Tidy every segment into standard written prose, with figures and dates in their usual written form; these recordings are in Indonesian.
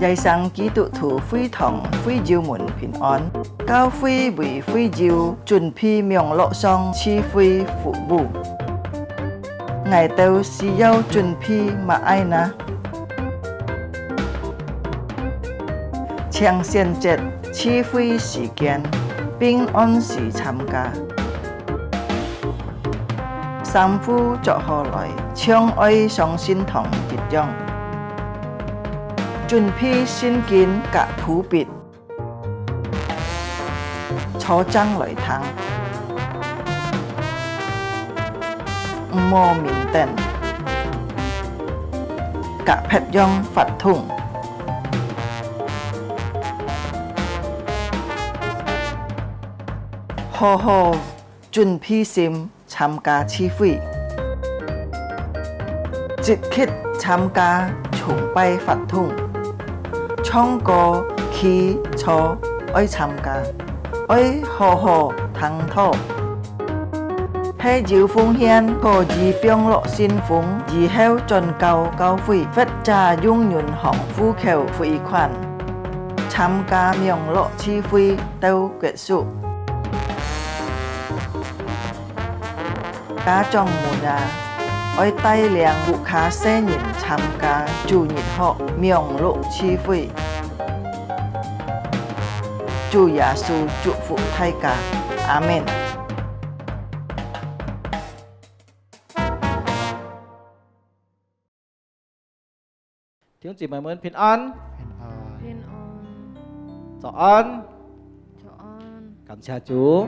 Giai sang ký tụ thủ phi thòng phi diêu muộn bình an cao phi vì phi diêu chuẩn phi miệng lộ song chi phi phụ bù ngày tàu xì dâu chuẩn phi mà ai na Chiang xiên chết chi phi時間bình an時參加三夫作何來相愛上心同結樣準備先見格普別，坐爭來談，唔摸面燈，格撇樣發通，好好準備先參加聚會，即刻參加崇拜發通。唱歌、起坐，愛參加，愛好好談討。喺要奉獻個以병樂先鋒，以後進教會，佛家永遠行呼求匯款，參加명樂聚會到結束。家長們啊，愛帶領顧客新人參加主日學명樂聚會。主耶穌祝福大家，阿們。弟兄姊妹們平安，平安，早安，早安。感謝主。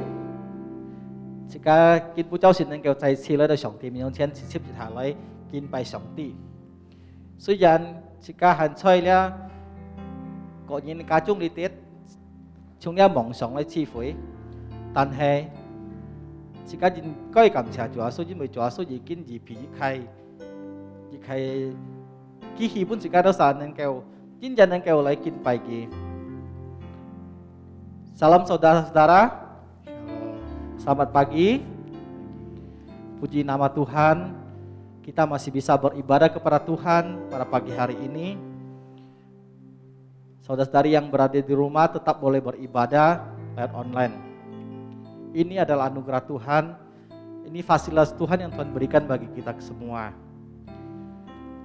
這個見不周先能夠再次來到上帝面前，直接下來敬拜上帝。雖然這個很脆了，個人家中的啲從呢夢想來聚會，但係這個應該感謝主啊，所以因為主啊，所以經已避開基基本這個都是能夠真正能夠來敬拜嘅。Salam saudara-saudara. Selamat pagi. Puji nama Tuhan, kita masih bisa beribadah kepada Tuhan pada pagi hari ini. Saudara-saudari yang berada di rumah tetap boleh beribadah lewat online. Ini adalah anugerah Tuhan. Ini fasilitas Tuhan yang Tuhan berikan bagi kita semua.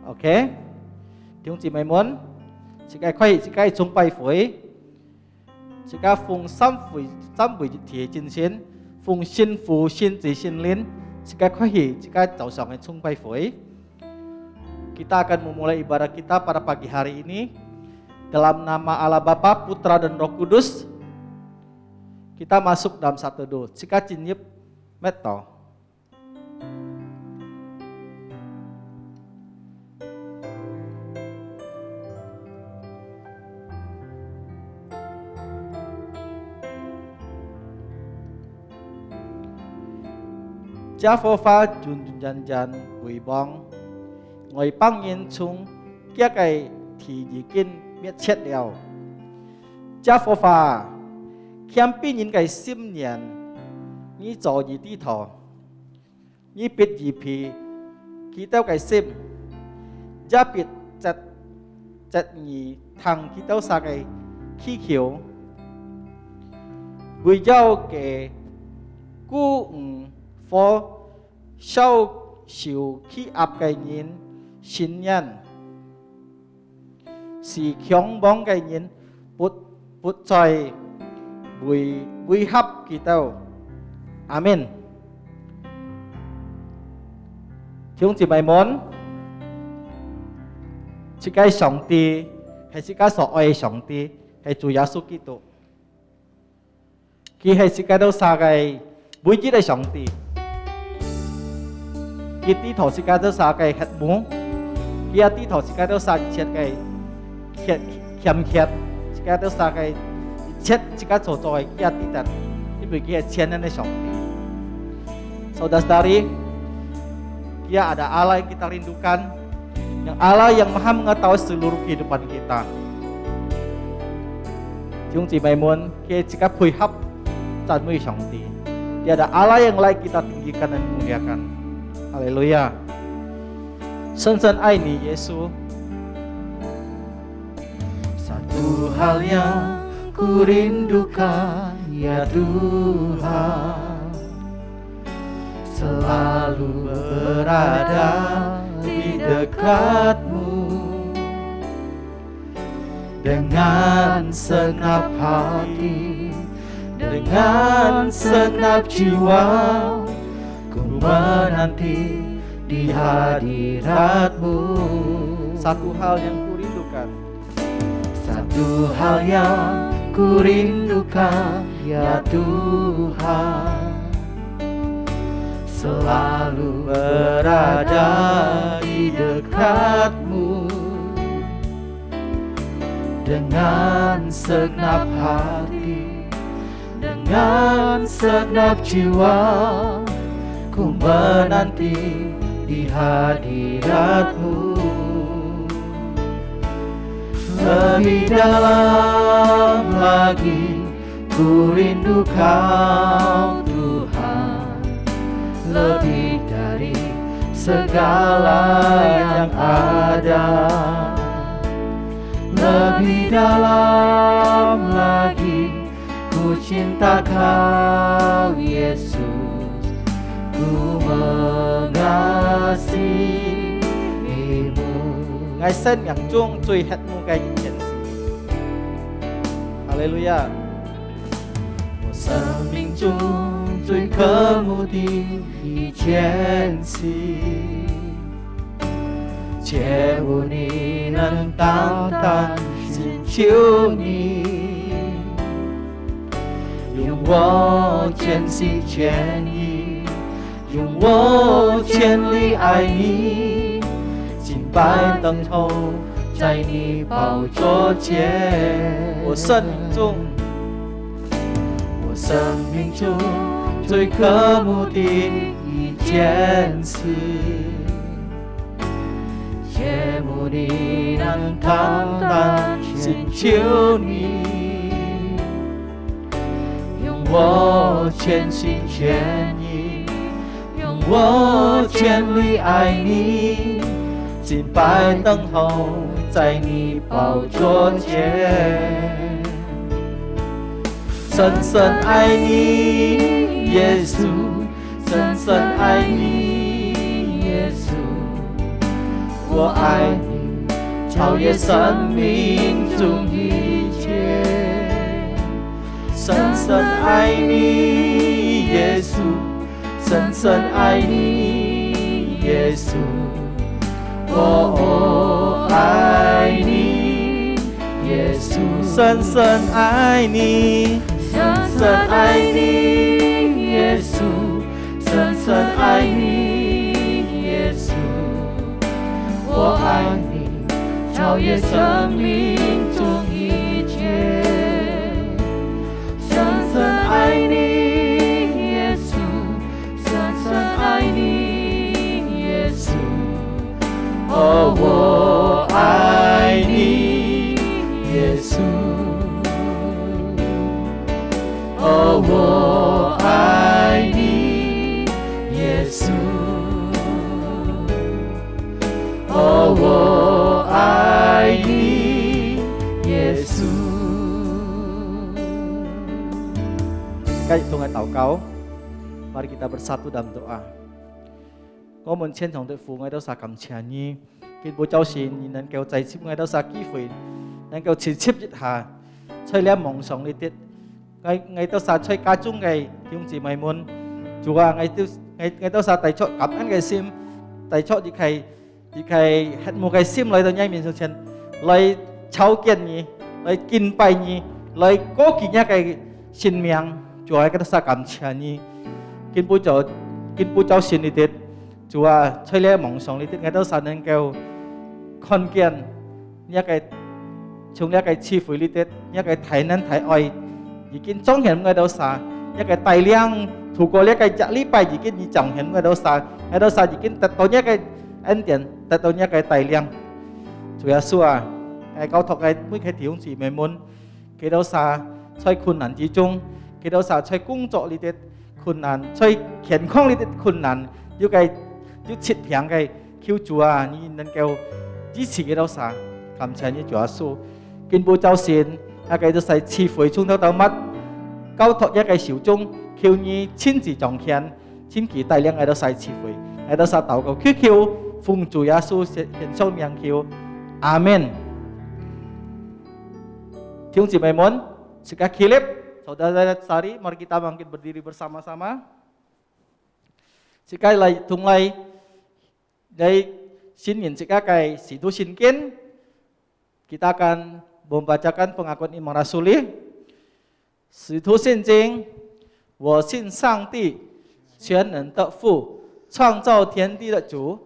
Oke.弟兄姊妹們，這個崇拜會，這個奉三會節進行。奉新父、新子、新靈，jika早上的崇拜會, kita akan memulai ibadah kita pada pagi hari ini dalam nama Allah Bapa, Putra dan Roh Kudus. Kita masuk dalam satu doa. Jika cinyip meto. Cha phô pha chun jan jan bùi bong ngồi băng yên chung kia cái thì gì kinh biết chết đèo cha phô pha khiêm pi nhìn cái sim niên như trò gì đi thọ như biết gì phi khi tao cái sim cha biết chặt nhị thằng khi tao sa cái khí khiếu bùi giao cái cú for sau chiều khi áp cái nhìn sinh nhân si khiong bóng cái nhìn bút trời bùi hấp kỳ tao amen. Chúng chị mày muốn chỉ cái song ti hay chỉ cái so ai song ti hay Chúa Giêsu Kitô khi hay chỉ cái đâu xa cái bùi chỉ là song ti khi tí thổ sĩ ca đó xa cái hạt muống khi tí thổ sĩ ca đó xa chết cái khiêm khiết sĩ ca đó xa cái chết sĩ ca trò tròi khi tí tật ini bagi chết nên song saudara-saudari dia ada Allah yang kita rindukan yang Allah yang maha mengetahui seluruh kehidupan kita. Chúng chị mày muốn khi jika phối hợp chăn nuôi song ti dia ada Allah yang layak kita tinggikan dan muliakan. Haleluya. 深深爱你，耶稣。Satu hal yang ku rindukan ya Tuhan, selalu berada di dekat-Mu. Dengan segenap hati, dengan segenap jiwa, ku menanti di hadirat-Mu. Satu hal yang ku rindukan, satu hal yang ku rindukan ya Tuhan, selalu berada di dekat-Mu. Dengan segenap hati, dengan segenap jiwa, ku menanti di hadirat-Mu. Lebih dalam lagi ku rindu Kau Tuhan, lebih dari segala yang ada. Lebih dalam lagi ku cinta Kau Yesus, ku mengasihi-Mu. Ngài sinh nhạc chuông truy hết mu cây hiện sĩ. Hallelujah. 我生命中最渴慕的一件事，切勿你能单单寻求你，用我全心全意，用我全力爱你，敬拜等候在你宝座前。我生命中最渴慕的一件事，切慕你能单单寻求你，用我全心全意，用我全力爱你，敬拜等候在你宝座前。深深爱你，耶稣，深深爱你，耶稣。我爱你，超越生命中一切。深深爱你，耶稣，深深爱你，耶稣。我爱你，耶稣，深深爱你，深深爱你，耶稣，深深爱你，耶稣。我爱你，超越生命中一切。深深爱你，耶稣，深深爱你，耶稣。哦，我爱你，耶稣。哦，我爱你，耶稣。哦，我爱你，耶稣。Kita tunggu祷告, mari kita bersatu dalam doa. 我們虔誠的父，我哋都撒感謝你，見寶周善，而能夠在接我哋都撒機會，能夠持接一下，吹了夢想呢啲，我都撒吹家中嘅弟兄姊妹們，主啊，我都撒提出感恩嘅心，提出亦係hết một cái sim lại tới nhai miền sông Trần, lại cháu kiên nhỉ, lại kinh bài nhỉ, lại cố kỳ nhá cái xin miệng, Chúa cái đó sa cảm ơn nhỉ, kinh bố cháu xin đi tết, Chúa chơi lẽ mong sống đi tết, cái đó sa nên kêu con kiên, nhá cái chúng nhá cái chi phí đi tết, nhá cái thái nên thái oi, chỉ kinh trong hiện cái đó sa, nhá cái tài liang thủ cố lẽ cái trả lý bài chỉ kinh chỉ trọng hiện cái đó sa chỉ kinh tết tối nhá cái anh tiền tại tôi nhắc cái tài liang, chủ yếu xua, cái câu thọc cái mấy cái thiếu gì mình muốn, cái đó sa chơi困难之中，cái đó sa chơi công作里啲困难，chơi健康里啲困难，要cái要切平cái Kêu Chúa ni nên kêu支持嘅老師，感謝你主耶穌，見報周善，一個就是賜福從頭到末，交託一個手中，求你親自彰顯，親自帶領喺度曬賜福，喺度曬禱告，求奉主耶穌獻上名求，阿門。弟兄姊妹們，sekali saudara-saudari, mari kita bangkit berdiri bersama-sama. Sekali lagi tunglai dari sini sekali situ sinkin kita akan membacakan pengakuan iman rasuli. 使徒信经，我信上帝，全能的父，创造天地的主。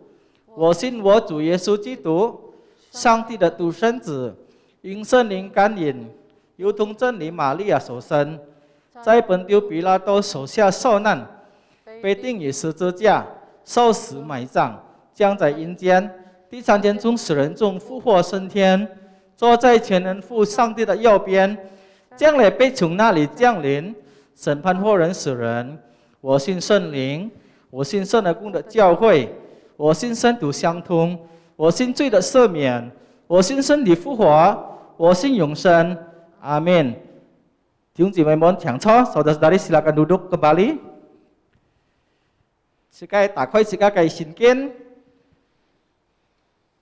我信我主耶稣基督，上帝的独生子，因圣灵感应，由同真理玛利亚所生，在本丢比拉多手下受难，被钉于十字架，受死埋葬，将在阴间，第三天从死人中复活升天，坐在全能父上帝的右边，将来被从那里降临，审判活人死人。我信圣灵，我信圣而公的教会，我信圣徒相通，我信罪的赦免，我信身体复活，我信永生。Amin.弟兄姊妹們，請坐，saudara-saudari silakan duduk kembali. Sekarang打開sekarang信經，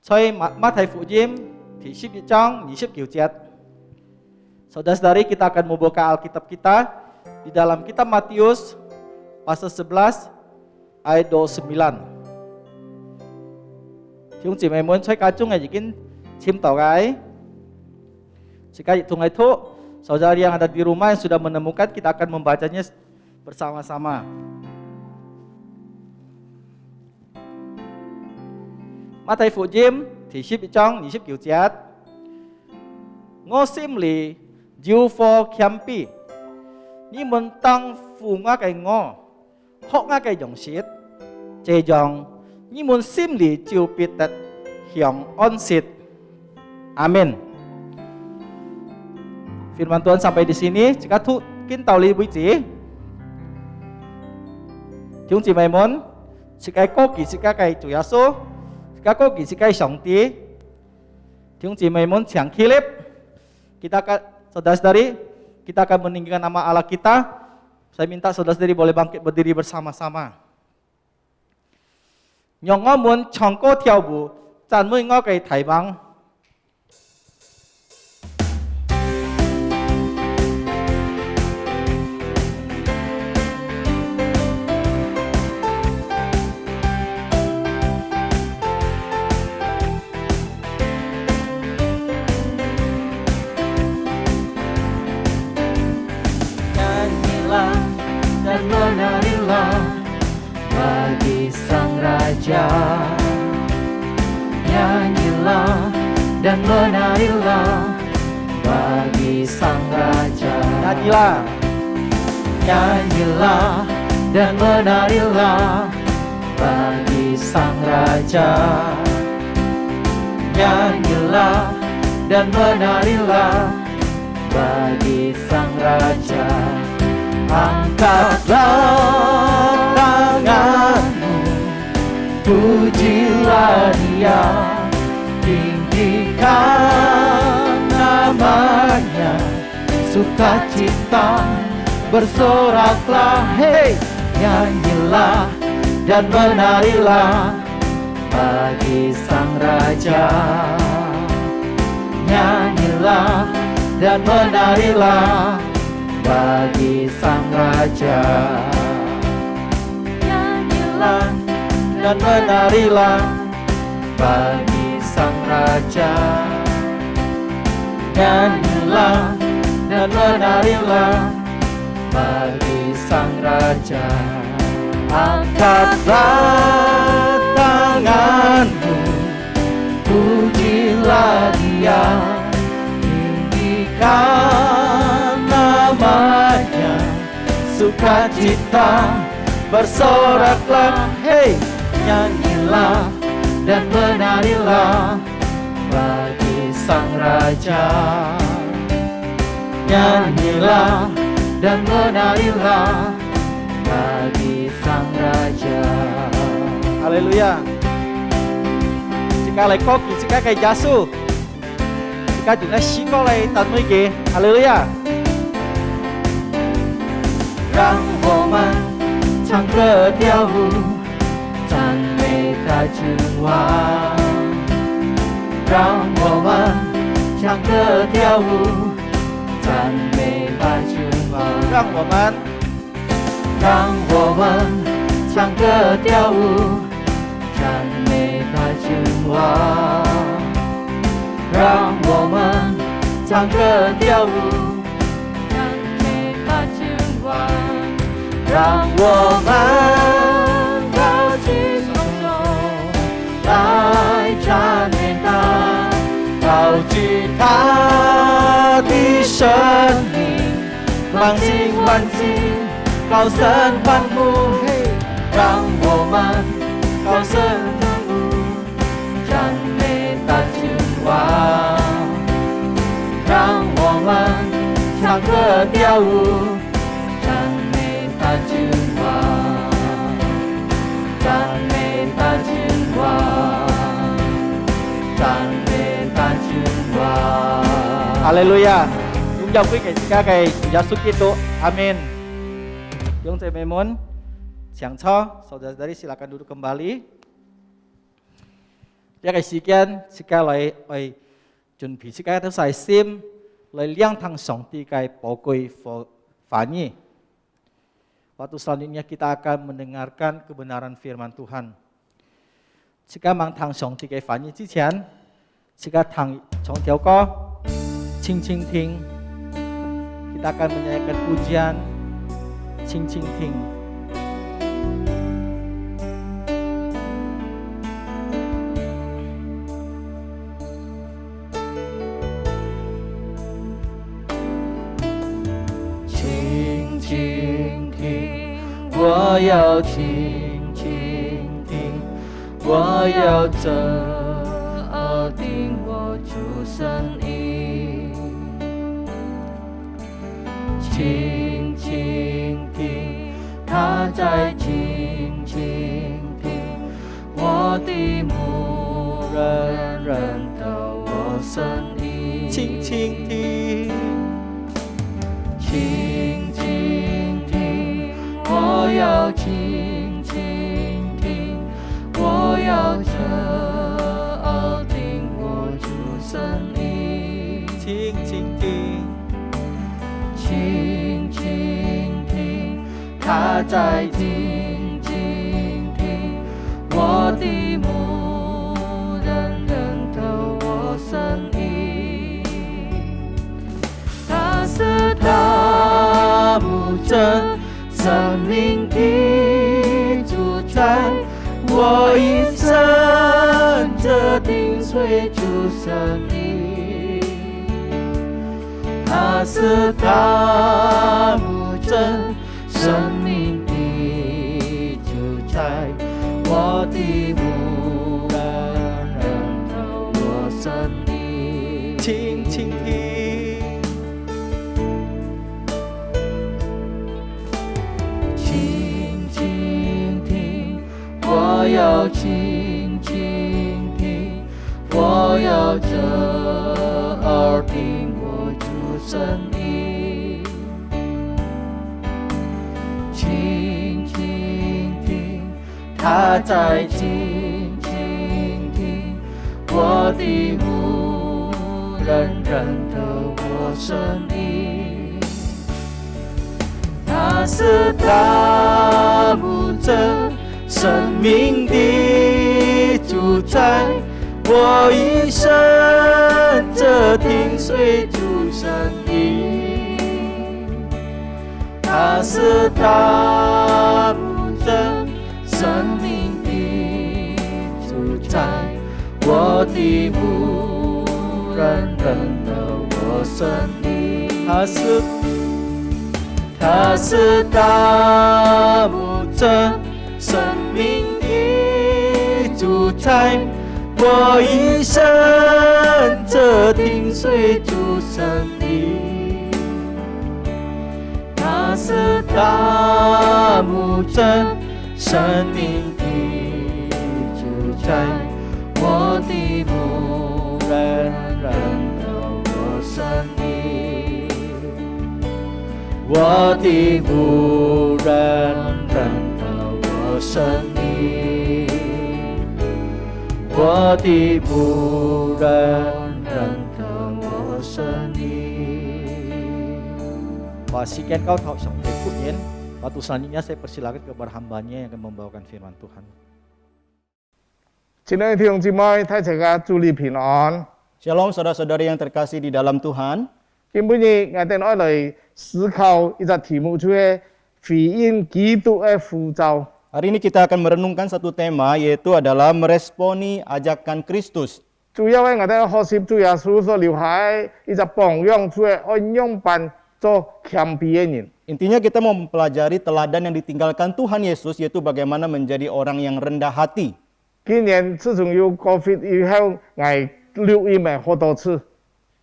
在馬太福音第11章29節. Saudara-saudari, kita akan membuka Alkitab kita di dalam kitab Matius pasal 11 ayat 29. 弟兄姊妹們，在家中已經簽到嘅。Sekali hitung itu, saudara yang ada di rumah yang sudah menemukan, kita akan membacanya bersama-sama. Mata Phú Diêm thì 11 章29節，我心裏有火謙卑，你們當負我嘅我，學我嘅用舌，這樣你們心裏就必得享安息。Amin. Firman Tuhan sampai di sini. Jika mungkin tahu lebih ji, chúng chị mày muốn, jika kau jika kai Chúa Giêsu, jika kau jika Shanti, chúng chị mày muốn chẳng kilip, kita akan saudara-saudari, kita akan meninggikan nama Allah kita. Saya minta saudara-saudari boleh bangkit berdiri bersama-sama. Nyong muốn chong ko theo bu, chan mui ngo kai thai bang. Dan menarilah bagi Sang Raja. Nyanyilah dan menarilah bagi Sang Raja. Nyanyilah, nyanyilah dan menarilah bagi Sang Raja. Nyanyilah dan menarilah bagi Sang Raja. Angkatlah tanganmu, pujilah Dia, tinggikan namanya, sukacita bersoraklah, hei, nyanyilah dan menarilah bagi Sang Raja. Nyanyilah dan menarilah bagi Sang Raja. Nyanyilah dan menarilah bagi Sang Raja. Nyanyilah dan menarilah bagi Sang Raja. Angkatlah tanganmu, pujilah Dia, tinggikan namanya, sukacita bersoraklah, hei, nyanyilah dan menarilah bagi Sang Raja. Nyanyilah dan menarilah bagi Sang Raja. Haleluya. 家来高举，自家嘅耶稣，自家用咧诗歌嚟讚美佢，哈利路亞！让我们唱歌跳舞，赞美他君王。让我们唱歌跳舞，赞美他君王。讓我們，让我们唱歌跳舞，赞美他君王。让我们唱歌跳舞，赞美他君王。让我们高举双手来赞美他，高举他的生命，满心欢喜，高声欢呼。让我们高声欢呼，赞美大君王。让我们唱歌跳舞，赞美大君王，赞美大君王，赞美大君王。哈利路亞！榮耀歸給自家嘅耶穌基督，阿min。弟兄姐妹們，想錯，saudara-saudari silakan duduk kembali. Dia cái sự kiện, cái lại chuẩn bị cái thứ sai sim, lại liang thang song ti cái bảo koi Fanny. Waktu selanjutnya kita akan mendengarkan kebenaran firman Tuhan. Jika mang thang song ti cái Fanny 之前，jika thang song條歌，輕輕聽。Kita akan menyanyikan pujian, 輕輕聽。轻轻听，我要轻轻听，我要侧耳听我主声音。轻轻听，他在轻轻听，我的牧人认得我声音。輕輕聽。輕輕聽，我要輕輕聽，我要側耳聽我主聲音。輕輕聽，輕輕聽，他在靜靜聽，我的牧人認得我聲音。他是他牧者，生命的主宰，我一生这定随主生命。他是他牧者，生命的主宰，我的牧人认得我生命。輕輕聽。輕輕聽，我要輕輕聽，我要側耳聽我主聲音。輕輕聽，他在靜靜聽，我的牧人認得我聲音。他是他牧者，生命的主宰，我一生这听随主声音。他是他牧者，生命的主宰，我的牧人认得我声音。他是大牧者，生命的主宰，我一生这听随主声音。他是大牧者，生命的主宰，我的我的牧人认得我声音，我的牧人认得我声音。 Pak Siken kau tahu sang berikutnya. Waktu selanjutnya saya persilakan kepada hambanya yang akan membawakan firman Tuhan. 亲爱的弟兄姊妹，大家主日平安。 Shalom saudara-saudari yang terkasih di dalam Tuhan. 今日我哋愛嚟思考一個題目，就係回應基督嘅呼召。 Hari ini kita akan merenungkan satu tema, yaitu adalah meresponi ajakan Kristus. 主要嘅我哋學習主耶穌所留下嘅一個榜樣，就係按樣辦做謙卑嘅人。 Intinya kita mau mempelajari teladan yang ditinggalkan Tuhan Yesus, yaitu bagaimana menjadi orang yang rendah hati. 今年自從有 COVID 以後，我錄音嘅好多次。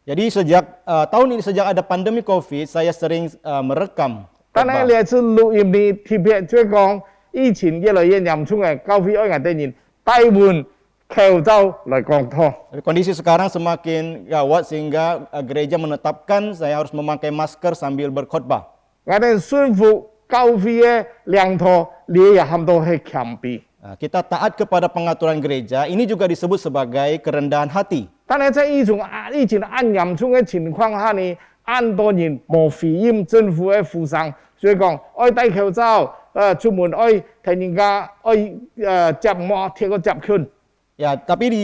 Jadi sejak tahun ini, sejak ada pandemi COVID, saya sering merekam. 但係呢一次錄音呢，特別就係講疫情越來越嚴重嘅，教會愛我哋人戴換口罩嚟講堂。 Kondisi sekarang semakin gawat sehingga gereja menetapkan saya harus memakai masker sambil berkhotbah. 我哋宣服教會嘅領導，你也含到係謙卑。 Nah, kita taat kepada pengaturan gereja, ini juga disebut sebagai kerendahan hati. 但係在疫情按嚴重嘅情況下呢，按多人冇回應政府嘅呼聲，所以講愛戴口罩，出門愛睇人家愛接膜貼個接裙。 Ya, tapi di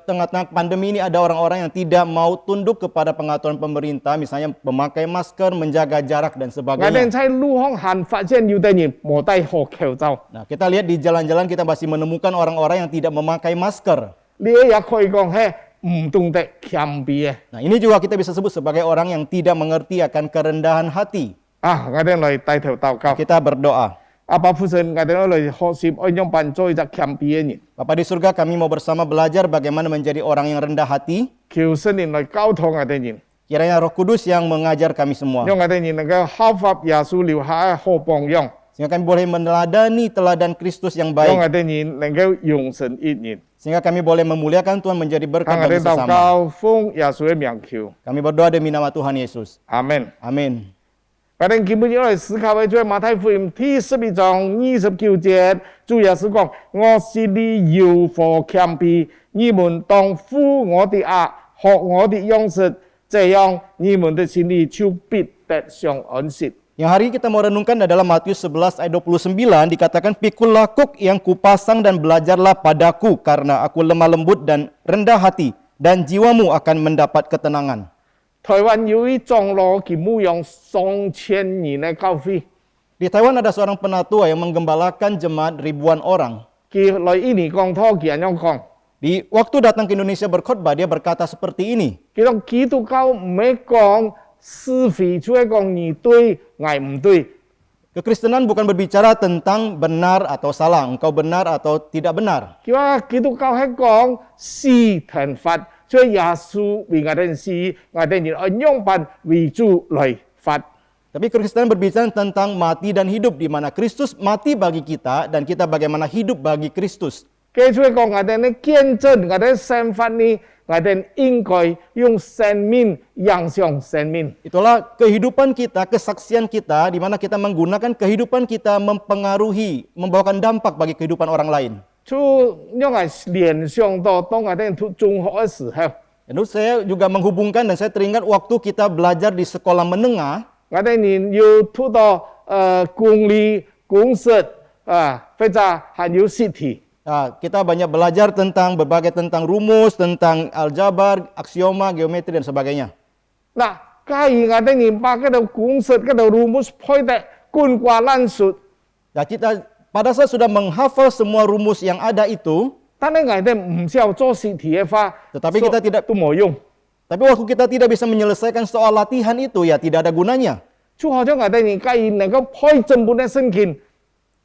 tengah-tengah pandemi ini ada orang-orang yang tidak mau tunduk kepada pengaturan pemerintah, misalnya memakai masker, menjaga jarak dan 我哋 sebagainya. 喺路行行發現有啲人冇戴好口罩， Nah, kita lihat di jalan-jalan kita masih menemukan orang-orang yang tidak memakai masker. 你也可以講係唔懂得謙卑嘅。 Nah, ini juga kita bisa sebut sebagai orang yang tidak mengerti akan kerendahan hati. 我哋嚟帶頭禱告。 Kita berdoa. 阿爸父神，我哋嚟學習愛樣辦做一個謙卑嘅人， Bapa di surga, kami mau bersama belajar bagaimana menjadi orang yang rendah hati. 求聖靈嚟交託我哋人， Kiranya Roh Kudus yang mengajar kami semua. 讓我哋人能夠效法耶穌留下嘅好榜樣， Sehingga kami boleh meneladani teladan Kristus yang 讓我 baik. 哋人能夠容神一人。 Sehingga kami boleh memuliakan Tuhan, menjadi berkat 我 bagi 哋禱 sesama. 告奉耶穌嘅名求， Kami berdoa demi nama Tuhan Yesus. 阿門。 Amin. 我哋基本要嚟思考嘅就係馬太福音第11章29節，主耶穌講：我是你要火謙卑，你們當負我的軛，學我的樣式，這樣你們的心裡就必得享安息。 Yang hari ini kita mau renungkan adalah Matius 11 ayat 29, dikatakan, Pikulah kuk yang kupasang dan belajarlah padaku, karena aku lemah lembut dan rendah hati, dan jiwamu akan mendapat ketenangan. 台灣有一長老，佢牧養2000年嘅教會， Di Taiwan ada seorang penatua yang menggembalakan jemaat ribuan orang. 佢來印尼講堂，佢咁樣講： Di waktu datang ke Indonesia berkhotbah, dia berkata seperti ini. 佢講基督教唔係講是非，就係講你對，我唔對。 Kekristenan bukan berbicara tentang benar atau salah, engkau benar atau tidak benar. 佢話基督教係講是同法。 所以耶穌為我哋死，我哋人按樣辦為主來發。 Tapi Kristen berbicara tentang mati dan hidup, di mana Kristus mati bagi kita dan kita bagaimana hidup bagi Kristus. 記住講，我哋呢見證，我哋生活呢，我哋應該用生命影響生命。 Itulah kehidupan kita, kesaksian kita, di mana kita menggunakan kehidupan kita mempengaruhi, membawakan dampak bagi kehidupan orang lain. 就讓我聯想到當我哋讀中學嘅時候， Lalu saya juga menghubungkan dan saya teringat waktu kita belajar di sekolah menengah, 我哋人要讀到公理、公式或者還有實體。 kita banyak belajar tentang berbagai tentang rumus, tentang aljabar, aksioma, geometri dan sebagainya. 嗱，假如我哋人把嗰度公式、嗰度 rumus 配得貫掛爛熟。 Nah, kita pada saat sudah menghafal semua rumus yang ada itu, 但係我哋唔知道做實體嘅話， tetapi kita tidak, 都冇用。 tapi waktu kita tidak bisa menyelesaikan soal latihan itu, ya tidak ada gunanya. 就好像我哋人假如能夠配整本嘅聖經，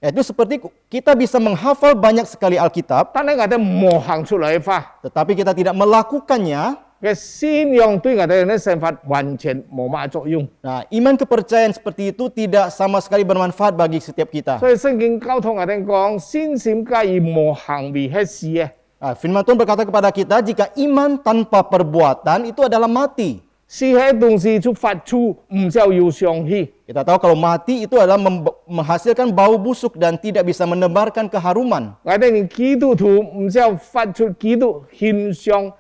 Itu seperti kita bisa menghafal banyak sekali Alkitab, 但係我哋冇行出嚟嘅話， tetapi kita tidak melakukannya. 嘅信仰對我哋嘅生活完全冇乜作用。 Nah, iman kepercayaan seperti itu tidak sama sekali bermanfaat bagi setiap kita. 所以聖經交通我哋講，信心假如冇行為係死嘅。 Nah, firman Tuhan berkata kepada kita, jika iman tanpa perbuatan itu adalah mati. 是迄东西就发出唔少有香气。 Kita tahu kalau mati itu adalah menghasilkan bau busuk dan tidak bisa menebarkan keharuman. 我哋人基督徒唔少發出基督馨香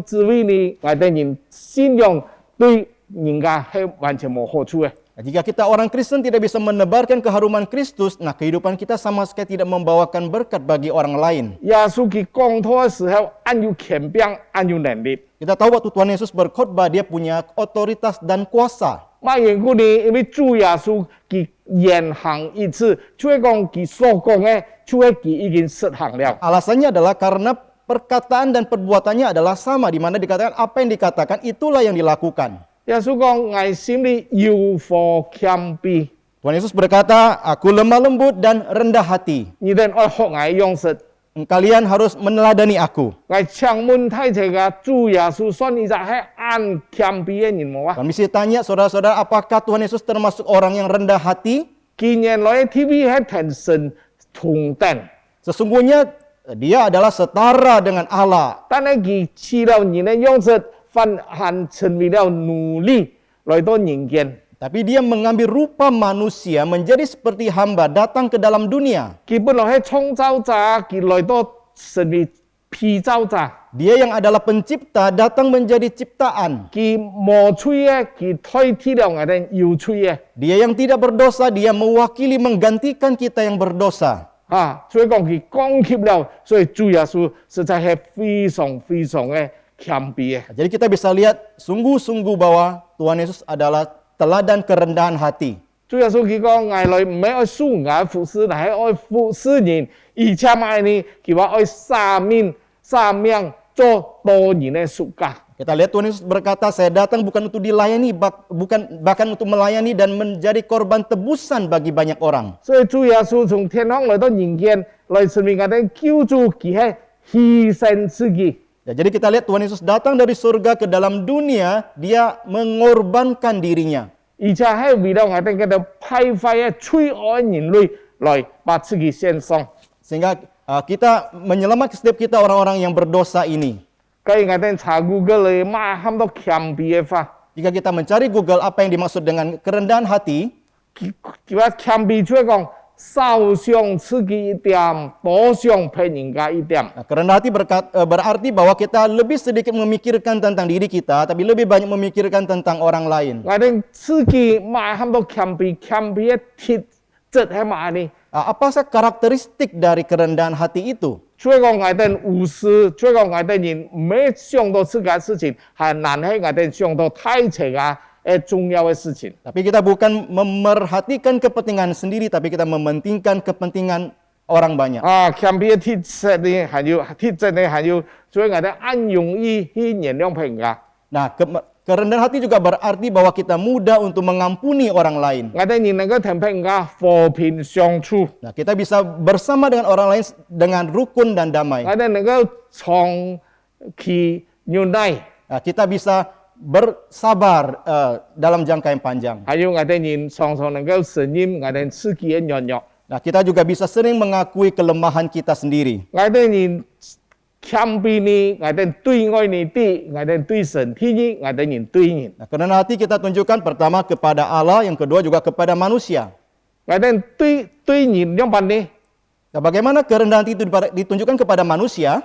之味呢，我哋人信仰對人家係完全冇好處嘅。 Nah, jika kita orang Kristen tidak bisa menebarkan keharuman Kristus, nah kehidupan kita sama sekali tidak membawakan berkat bagi orang lain. 耶穌佢講道嘅時候，按有權柄，按有能力。 Kita tahu waktu Tuhan Yesus berkhotbah, dia punya otoritas dan kuasa. 乜緣故呢？因為主耶穌佢言行一致，就係講佢所講嘅，就係佢已經實行了。 Alasannya adalah karena perkataan dan perbuatannya adalah sama, di mana dikatakan apa yang dikatakan itulah yang dilakukan. 耶穌講：我心裡有顆謙卑， Tuhan Yesus berkata, aku lemah lembut dan rendah hati. 你哋愛學我用實。 Kalian harus meneladani aku. 我請問太這個主耶穌說你就係按謙卑嘅人冇啊？ Kami mesti tanya saudara-saudara, apakah Tuhan Yesus termasuk orang yang rendah hati? 近年來 TV 係同神同等， Sesungguhnya dia adalah setara dengan Allah. 但係佢賜了人嘅樣式，反而成為了奴隸來到人間。 Tapi dia mengambil rupa manusia menjadi seperti hamba datang ke dalam dunia. 佢本來係創造者，佢來到成為被造者。 Dia yang adalah pencipta datang menjadi ciptaan. 佢無罪嘅，佢代替了我哋有罪嘅。 Dia yang tidak berdosa, dia mewakili menggantikan kita yang berdosa. 所以講佢降級了，所以主耶穌實在係非常非常嘅謙卑嘅。 Jadi kita bisa lihat sungguh-sungguh bahwa Tuhan Yesus adalah teladan kerendahan hati. 主耶穌佢講：我來唔係愛輸我服侍，係愛服侍人，而且愛呢，佢話愛生命做多人嘅屬家。 Kita lihat Tuhan Yesus berkata, saya datang bukan untuk dilayani, bahkan untuk melayani dan menjadi korban tebusan bagi banyak orang. 所以主耶穌從天堂來到人間，來成為我哋救主，佢係犧牲自己。 Ya, jadi kita lihat Tuhan Yesus datang dari surga ke dalam dunia, dia mengorbankan dirinya. 而且係為了我哋嘅敗壞嘅罪惡人類來把自己獻上。 Sehingga kita menyelamatkan setiap kita orang-orang yang berdosa ini. 假如我哋查 Google 嚟，馬喊到謙卑嘅法， Jika kita mencari Google apa yang dimaksud dengan kerendahan hati, 佢話謙卑就係講少想自己一點，多想陪人家一點。 nah, kerendahan hati berarti bahwa kita lebih sedikit memikirkan tentang diri kita, tapi lebih banyak memikirkan tentang orang lain. 我哋自己馬喊到謙卑嘅鐵質係乜呢？ Apa sih karakteristik dari kerendahan hati itu? 所以講我哋無私，所以講我哋人唔係想到自己嘅事情，係難係我哋想到太邪嘅重要嘅事情。 Tapi kita bukan memerhatikan kepentingan sendiri, tapi kita mementingkan kepentingan orang banyak. 謙卑嘅鐵質呢，係要，所以我哋按容易去原諒別人家。 Nah, kerendahan hati juga berarti bahwa kita mudah untuk mengampuni orang lain. 我哋人能夠同別人家和平相處， Nah, kita bisa bersama dengan orang lain dengan rukun dan damai. 我哋能夠長期忍耐， Nah, kita bisa bersabar dalam jangka yang panjang. 還有我哋人常常能夠承認我哋自己嘅軟弱。 Nah, kita juga bisa sering mengakui kelemahan kita sendiri. 我哋人謙卑呢，我哋對愛你啲，我哋對神天意，我哋人對人。 Nah, kerendahan hati kita tunjukkan pertama kepada Allah, yang kedua juga kepada manusia. 我哋對人兩辦呢， Nah, bagaimana kerendahan hati itu ditunjukkan kepada manusia?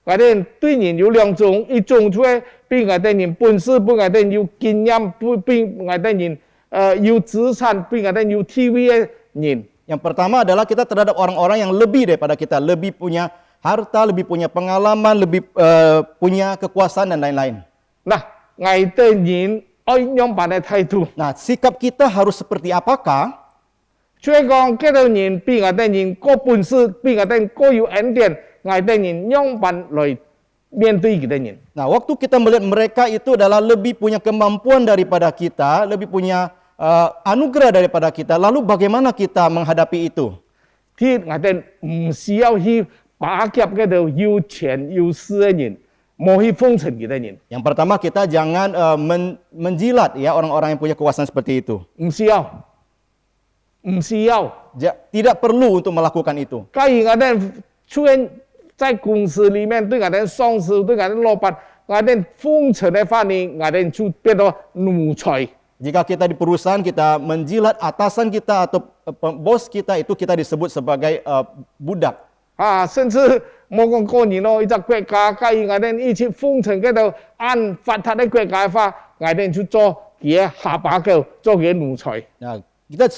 我哋對人有兩種，一種就係比我哋人本事，比我哋有經驗，比我哋人有資產，比我哋有地位嘅人。 Yang pertama adalah kita terhadap orang-orang yang lebih daripada kita, lebih punya harta, lebih punya pengalaman, lebih punya kekuasaan dan lain-lain. 嗱，我哋人愛兩辦嘅態度， Nah, sikap kita harus seperti apakah? 即係講幾多人比我哋人個本事，比我哋個有恩典，我哋人兩辦來面對佢哋人。 Nah, waktu kita melihat mereka itu adalah lebih punya kemampuan daripada kita, lebih punya anugerah daripada kita, lalu bagaimana kita menghadapi itu? ที่我哋唔需要去巴結嗰度有錢有勢嘅人，冇去奉承佢哋人， Yang pertama kita jangan menjilat ya orang-orang yang punya kekuasaan seperti itu. 唔需要，唔需要。 Tidak perlu untuk melakukan itu. 假如我哋出現在公司裡面，對我哋上司、對我哋老闆我哋封城嘅話呢，我哋就變到奴才。 Jika kita di perusahaan kita menjilat atasan kita atau bos kita, itu kita disebut sebagai budak. 啊，甚至冇講過年咯，一隻國家假如我哋一起封城嗰度按法律嘅國家法，我哋就做佢下把狗，做佢奴才。 Nah, kita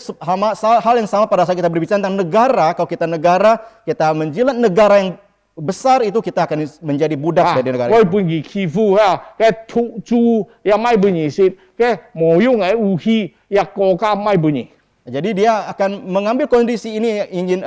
hal yang sama pada saat kita berbicara tentang negara. Kalau kita negara, kita menjilat negara yang besar, itu kita akan menjadi budak dari negara 我 itu. 被人欺負啊，嘅土豬也賣俾人食，嘅冇用嘅武器也國家賣俾人。 Jadi dia akan mengambil kondisi ini, ingin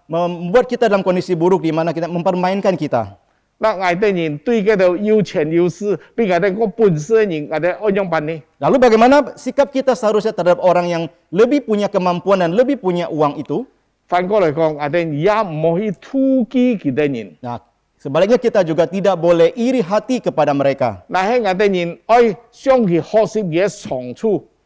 membuat kita dalam kondisi buruk di mana kita mempermainkan kita. 那我哋人對嗰度有錢有勢，比我哋個本事嘅人，我哋按樣辦呢？ Lalu bagaimana sikap kita seharusnya terhadap orang yang lebih punya kemampuan dan lebih punya uang itu? 反過嚟講，我哋也唔可以妒忌其他人。 Nah, sebaliknya kita juga tidak boleh iri hati kepada mereka. 那係我哋人愛想去學習嘅長處。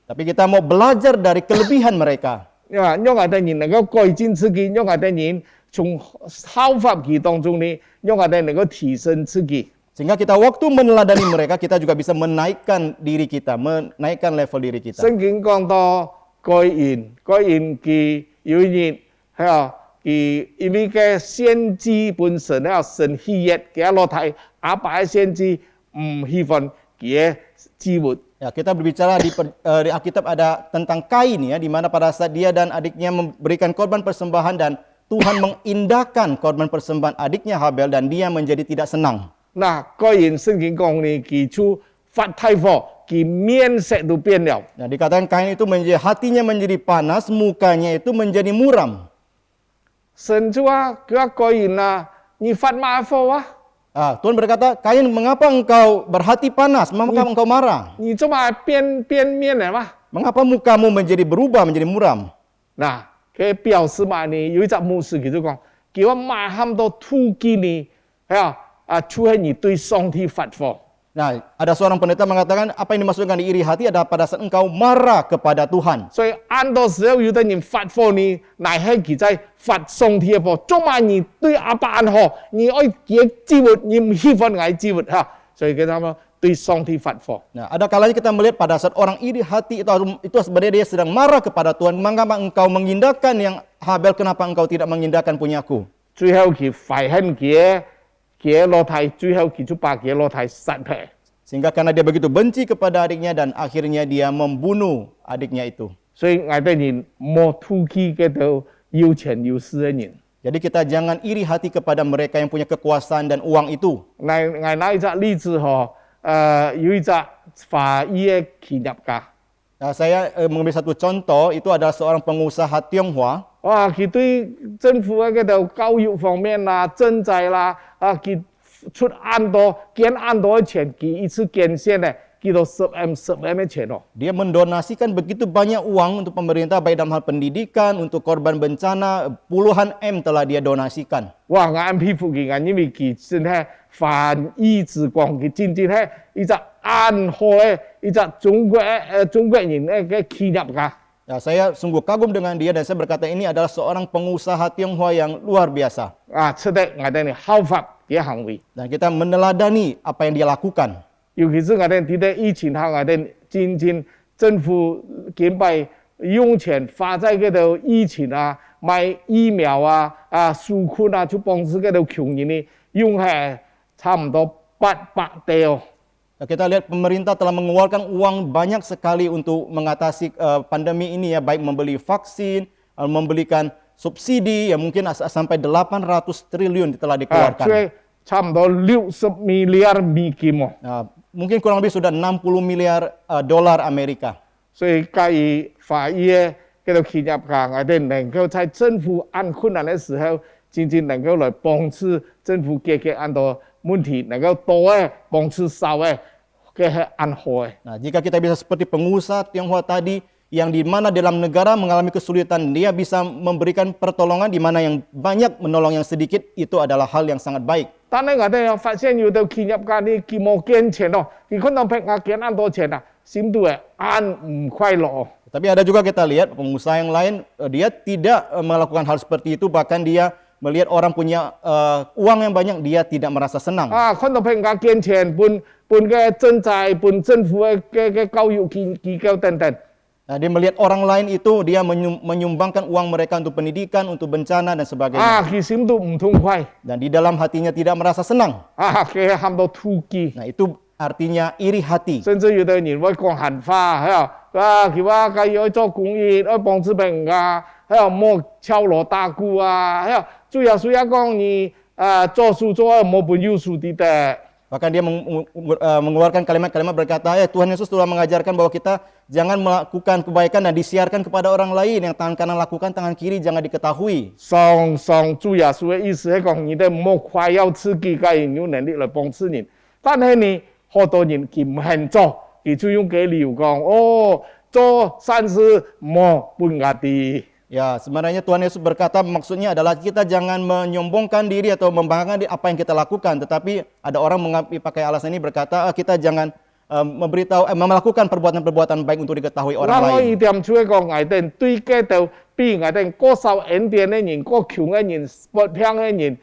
Tapi kita mau belajar dari kelebihan mereka. 讓我哋人能夠改進自己，讓我哋人從效法佢當中呢，讓我哋能夠提升自己。 Sehingga kita waktu meneladani mereka, kita juga bisa menaikkan diri kita, menaikkan level diri kita. 聖經講到該人佢有人係啊，佢因為嘅先知本身咧，神喜悅嘅落體，阿爸嘅先知唔喜歡佢嘅জী活。 Ya, kita berbicara di Alkitab ada tentang Kain ya, di mana pada saat dia dan adiknya memberikan korban persembahan dan Tuhan mengindahkan korban persembahan adiknya Habel dan dia menjadi tidak senang. 嗱，該人聖經講呢，佢出發太火，佢面色都變了。 Nah, dikatakan Kain itu hatinya menjadi panas, mukanya itu menjadi muram. 神就話：佢該人啊，你發乜火啊？ Tuhan berkata, Kain, mengapa engkau berhati panas? Mengapa engkau marah? 你做乜變面嚟嘛？ Mengapa mukamu menjadi berubah, menjadi muram? 嗱，佢表示嘛呢，有一隻牧師佢就講，叫我馬喊到妒忌呢，係除係你對上帝發火。 Nah, ada seorang pendeta mengatakan apa yang dimaksudkan di iri hati adalah pada saat engkau marah kepada Tuhan. 所以按到時候有啲人發火呢，乃係佢在發上帝嘅火。做乜你對阿爸安好，你愛佢জী活，你唔喜歡佢জী活嚇，所以佢哋對上帝發火。 Nah, ada kalanya kita melihat pada saat orang iri hati itu sebenarnya dia sedang marah kepada Tuhan. Mengapa engkau mengindahkan yang Habel, kenapa engkau tidak mengindahkan punyaku? 最後佢發現佢裸體，最後佢就把佢裸體殺劈。 Sehingga karena dia begitu benci kepada adiknya dan akhirnya dia membunuh adiknya itu. 所以我哋人冇妒忌嗰度有錢有勢嘅人。 Jadi kita jangan iri hati kepada mereka yang punya kekuasaan dan uang itu. 我拿一隻例子有一隻法醫嘅企業家， Nah, saya mengambil satu contoh, itu adalah seorang pengusaha Tionghoa. 哇！佢對政府喺嗰度教育方面啦、賑濟啦，佢出捐按多嘅錢，佢一次捐獻咧，佢都10M 嘅錢咯。 Dia mendonasikan begitu banyak uang untuk pemerintah, baik dalam hal pendidikan, untuk korban bencana, puluhan M telah dia donasikan. 哇！我很佩服佢，因為佢真係翻譯之光，佢真係一隻安好嘅一隻中國人嘅企業家。 Ya, saya sungguh kagum dengan dia dan saya berkata ini adalah seorang pengusaha Tionghoa yang luar biasa. 出得我哋效法嘅行為。 Dan kita meneladani apa yang dia lakukan. 尤其是我哋睇到疫情下，我哋真正政府準備用錢花在嗰度疫情啊、買疫苗啊、紓困啊，就幫助嗰度窮人呢，用係差唔多800億哦。 Kita lihat pemerintah telah mengeluarkan uang banyak sekali untuk mengatasi pandemi ini ya, baik membeli vaksin, membelikan subsidi, ya mungkin sampai 800 triliun telah dikeluarkan. 差唔多60 miliar 美金哦。 Mungkin kurang lebih sudah 60 miliar dolar Amerika. 所以介意法醫嘅嗰度企業家，我哋能夠在政府按困難嘅時候，真正能夠來幫助政府解決很多問題，能夠多嘅幫助少嘅。 Nah, jika kita bisa seperti pengusaha Tionghoa tadi, yang di mana dalam negara mengalami kesulitan, dia bisa memberikan pertolongan di mana yang banyak menolong yang sedikit, itu adalah hal yang sangat baik. 但係我哋又發現有啲企業家呢，佢冇捐錢咯，佢可能平額捐咁多錢啊，心都係唔快樂。 Tapi ada juga kita lihat pengusaha yang lain, dia tidak melakukan hal seperti itu, bahkan dia melihat orang punya uang yang banyak, dia tidak merasa senang. 啊，看到譬如講捐錢，本嘅賑災，本政府嘅教育機構等等。 Nah, dia melihat orang lain itu, dia menyumbangkan uang mereka untuk pendidikan, untuk bencana dan sebagainya. 啊，佢心都唔痛快， Dan di dalam hatinya tidak merasa senang. 啊，佢喊到吐機， Nah, itu artinya iri hati. 甚至有啲人會講閒話，係啊，佢話佢要做公益，要幫助別人啊，係莫敲鑼打鼓啊，係主要講你做事做冇本有數啲的。 Bahkan dia mengeluarkan kalimat-kalimat berkata, ya Tuhan Yesus telah mengajarkan bahwa kita jangan melakukan kebaikan dan disiarkan kepada orang lain. Yang tangan kanan lakukan, tangan kiri jangan diketahui. 上主耶穌嘅意思係講，你哋莫誇耀自己嘅人有能力來幫助人，但係呢，好多人佢唔肯做，佢就用嘅理由講，哦，做善事莫本額啲。 Ya, sebenarnya Tuhan Yesus berkata maksudnya adalah kita jangan menyombongkan diri atau membanggakan apa yang kita lakukan. Tetapi ada orang pakai alasan ini berkata kita jangan melakukan perbuatan-perbuatan baik untuk diketahui orang 我 lain. 一點出嚟講，我哋對嗰度比我哋過受恩典嘅人、過窮嘅人、不平嘅人、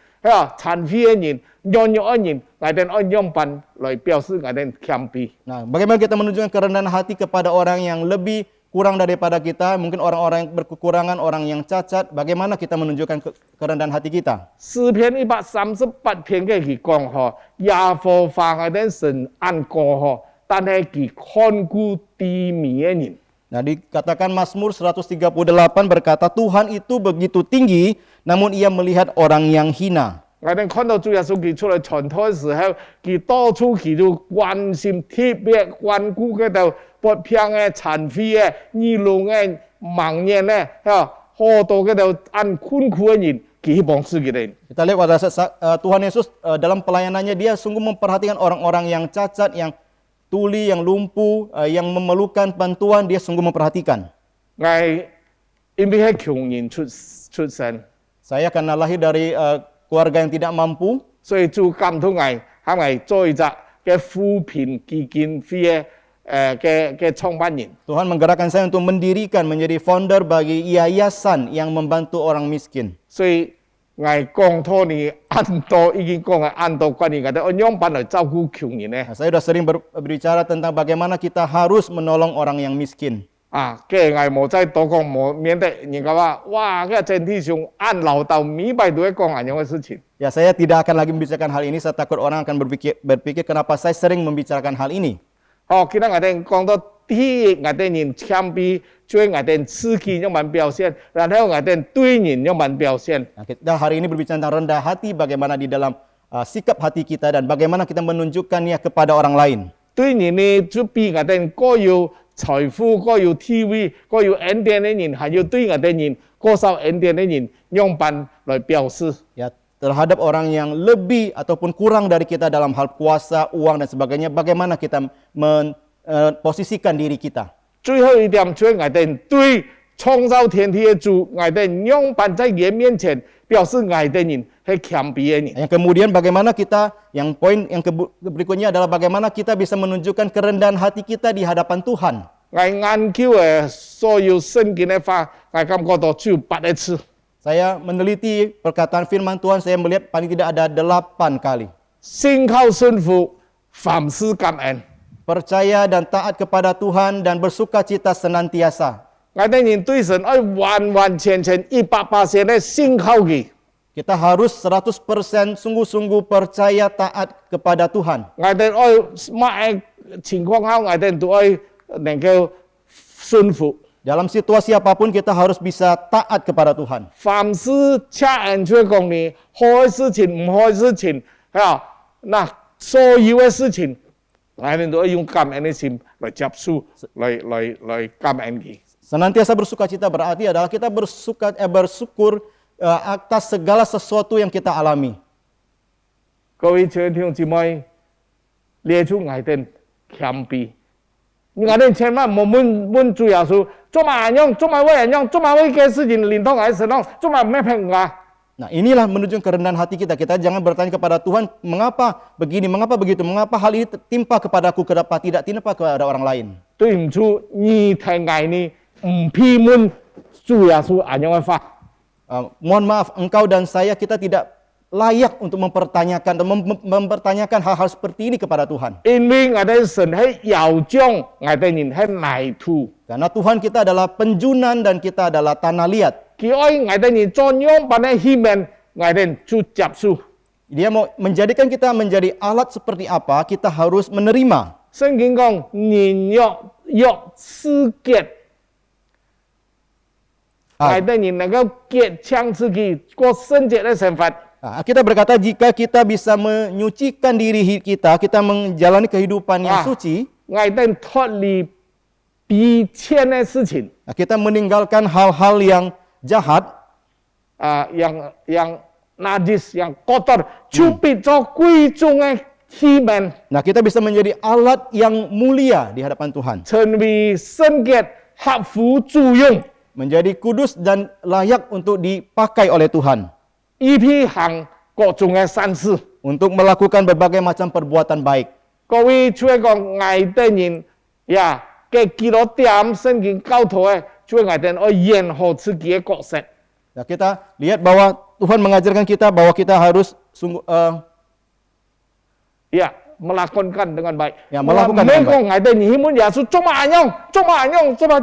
殘廢嘅人、弱嘅人，我哋按樣辦來表示我哋謙卑。 Nah, bagaimana kita menunjukkan kerendahan hati kepada orang yang lebih kurang daripada kita, mungkin orang-orang yang berkekurangan, orang yang cacat, bagaimana kita menunjukkan kerendahan hati kita? 詩篇138篇嘅佢講嗬，耶和華我哋神按過嗬，但係佢看顧低微嘅人。 Nah, dikatakan Mazmur 138 berkata Tuhan itu begitu tinggi, namun ia melihat orang yang hina. 我哋看到主耶穌佢出嚟傳道嘅時候，佢到處佢都關心特別關顧嗰度不平嘅、殘廢嘅、兒童嘅、盲人嘅，好多嗰度按困苦嘅人，佢幫助佢哋。 Kita lihat pada Tuhan Yesus dalam pelayanannya dia sungguh memperhatikan orang-orang yang cacat, yang tuli, yang lumpuh, yang memerlukan bantuan, dia sungguh memperhatikan. 我因為係窮人出身， Saya karena lahir dari keluarga yang tidak mampu, 所以就感動我，係咪做一隻嘅扶貧基金會嘅創辦人。 Tuhan menggerakkan saya untuk mendirikan menjadi founder bagi yayasan yang membantu orang miskin. 所以我講托你按到已經講係按到關於我哋按樣辦嚟照顧窮人咧。 Nah, saya sudah sering berbicara tentang bagaimana kita harus menolong orang yang miskin. 嘅我冇再多講，冇免得人家話哇，個整體上按老豆明白都會講咁樣嘅事情。 Ya, saya tidak akan lagi membicarakan hal ini. Saya takut orang akan berpikir kenapa saya sering membicarakan hal ini. 今日我哋講到第一，我哋人謙卑，最我哋自己樣般表現，然後我哋對人樣般表現。 Nah, kita hari ini berbicara tentang rendah hati, bagaimana di dalam sikap hati kita dan bagaimana kita menunjukkannya kepada orang lain. 對人呢，就比我哋各有財富、各有地位、各有恩典嘅人，還有對我哋人過受恩典嘅人樣般來表示。 Ya, terhadap orang yang lebih ataupun kurang dari kita dalam hal kuasa, uang dan sebagainya, bagaimana kita memposisikan diri kita. 最後一點，就係我哋對創造天地嘅主，我哋樣般在佢面前表示我哋人係謙卑嘅人。 Yang kemudian bagaimana kita, yang poin yang berikutnya adalah bagaimana kita bisa menunjukkan kerendahan hati kita di hadapan Tuhan. 我研究嘅所有聖經嘅話，我感覺到只有8次。 Saya meneliti perkataan firman Tuhan, saya melihat paling tidak ada 8 kali. 信靠順服，凡事感恩。 Percaya dan taat kepada Tuhan dan bersuka cita senantiasa. 我哋人對神要完完全全100%嘅信靠佢。 Kita harus 100% sungguh-sungguh percaya taat kepada Tuhan. 我哋要乜情況下，我哋都要能夠順服。 Dalam situasi apapun kita harus bisa taat kepada Tuhan. 凡事恰人就講你好嘅事情、唔好嘅事情，那所有嘅事情，我哋都要用感恩嘅心來接受，來感恩佢。 Senantiasa bersuka cita berarti adalah kita bersyukur atas segala sesuatu yang kita alami. 各位弟兄姊妹，列出我哋謙卑，我哋千萬唔好問主耶穌，做乜樣，做乜為樣，做乜為嘅事情連同我哋神咯，做乜咩評我？ Nah, inilah menunjukkan kerendahan hati kita. Kita jangan bertanya kepada Tuhan, mengapa begini, mengapa begitu, mengapa hal ini timpa kepadaku, kenapa tidak timpa kepada orang lain. 對唔住，你聽我呢唔批判主耶穌咁樣嘅法。Mohon maaf, engkau dan saya kita tidak layak untuk mempertanyakan atau mempertanyakan hal-hal seperti ini kepada Tuhan. 因為我哋神係有將我哋人係泥土， Karena Tuhan kita adalah penjunan dan kita adalah tanah liat. 佢愛我哋人做樣板嘅器皿，我哋就接受。 Dia mau menjadikan kita menjadi alat seperti apa, kita harus menerima. 聖經講人若思結，我 Ah, 哋人能夠結強自己過聖潔嘅生活。 Kita berkata jika kita bisa menyucikan diri kita, kita menjalani kehidupan yang Ah. suci, 我哋脫離卑賤嘅事情， kita meninggalkan hal-hal yang jahat, yang najis, yang kotor，就變咗貴重嘅器皿， nah kita bisa menjadi alat yang mulia di hadapan Tuhan, 成為聖潔合乎主用， menjadi kudus dan layak untuk dipakai oleh Tuhan, 以批行各種嘅善事。 untuk melakukan berbagai macam perbuatan baik. 各位就係講我哋人呀嘅幾多點聖經教導嘅，就係我哋要演好自己嘅角色。 Nah, kita lihat bahwa Tuhan mengajarkan kita bahwa kita harus sungguh Ya, melakukan dengan baik. Ya, melakukan dengan baik. 我哋你們也是做乜樣，做乜樣，做乜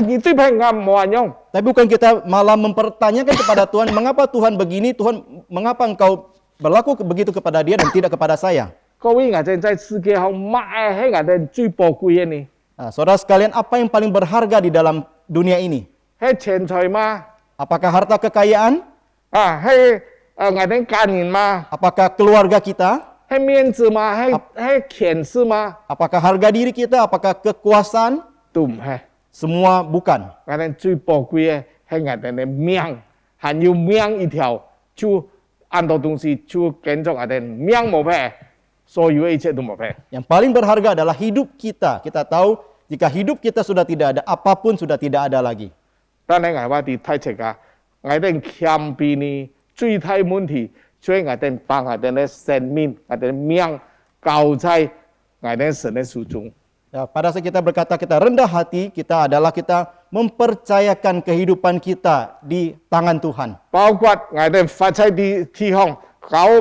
你最平安冇樣。 tapi bukan kita malah mempertanyakan kepada Tuhan, mengapa Tuhan begini, Tuhan mengapa engkau berlaku begitu kepada dia dan tidak kepada saya. 各位我哋在世界上乜係我哋最寶貴嘅呢？ Nah, saudara sekalian, apa yang paling berharga di dalam dunia ini? 係錢財嗎？ Apakah harta kekayaan? 係我哋家人嗎？ Apakah keluarga kita? 係面子嗎？係權勢嗎？ Apakah harga diri kita? Apakah kekuasaan? 都唔係。 Semua bukan. 我哋最寶貴嘅係我哋嘅命，還有命一條，就按到東西就跟着我哋命冇咩，所有一切都冇咩。 Yang paling berharga adalah hidup kita. Kita tahu jika hidup kita sudah tidak ada, apapun sudah tidak ada lagi. 但係我哋睇出啊，我哋謙卑呢最大問題，所以我哋把我哋嘅生命、我哋嘅命交在我哋神嘅手中。 Ya, pada saat kita berkata kita rendah hati, kita mempercayakan kehidupan kita di tangan Tuhan. 包括我哋發出啲地方，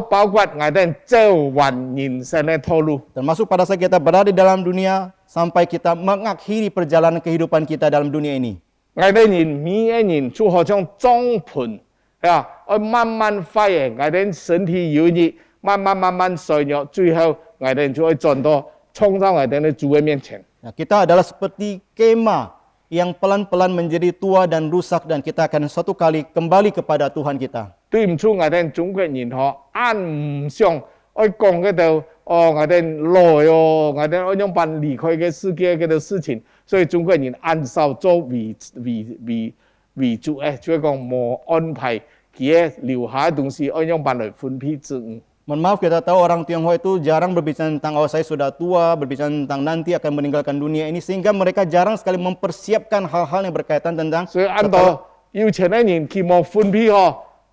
包括我哋走完人生嘅道路。 Termasuk pada saat kita berada di dalam dunia sampai kita mengakhiri perjalanan kehidupan kita dalam dunia ini. 我哋人每一年就好像裝盤，慢慢發現我哋身體有益，慢慢衰弱，最後我哋就會轉到衝到我哋嘅主嘅面前。 Nah, kita adalah seperti kema yang pelan-pelan menjadi tua dan rusak dan kita akan suatu kali kembali kepada Tuhan kita. 對唔住我哋中國人按唔上，愛講嗰度我哋來我哋愛樣辦離開嘅世界嗰度事情，所以中國人按照做為主就係講冇安排佢留下嘅東西，愛樣辦來分配之誤。 Mohon maaf, kita tahu orang Tionghoa itu jarang berbicara tentang saya sudah tua, berbicara tentang nanti akan meninggalkan dunia ini, sehingga mereka jarang sekali mempersiapkan hal-hal yang berkaitan tentang 所以按照要錢嘅人佢冇分配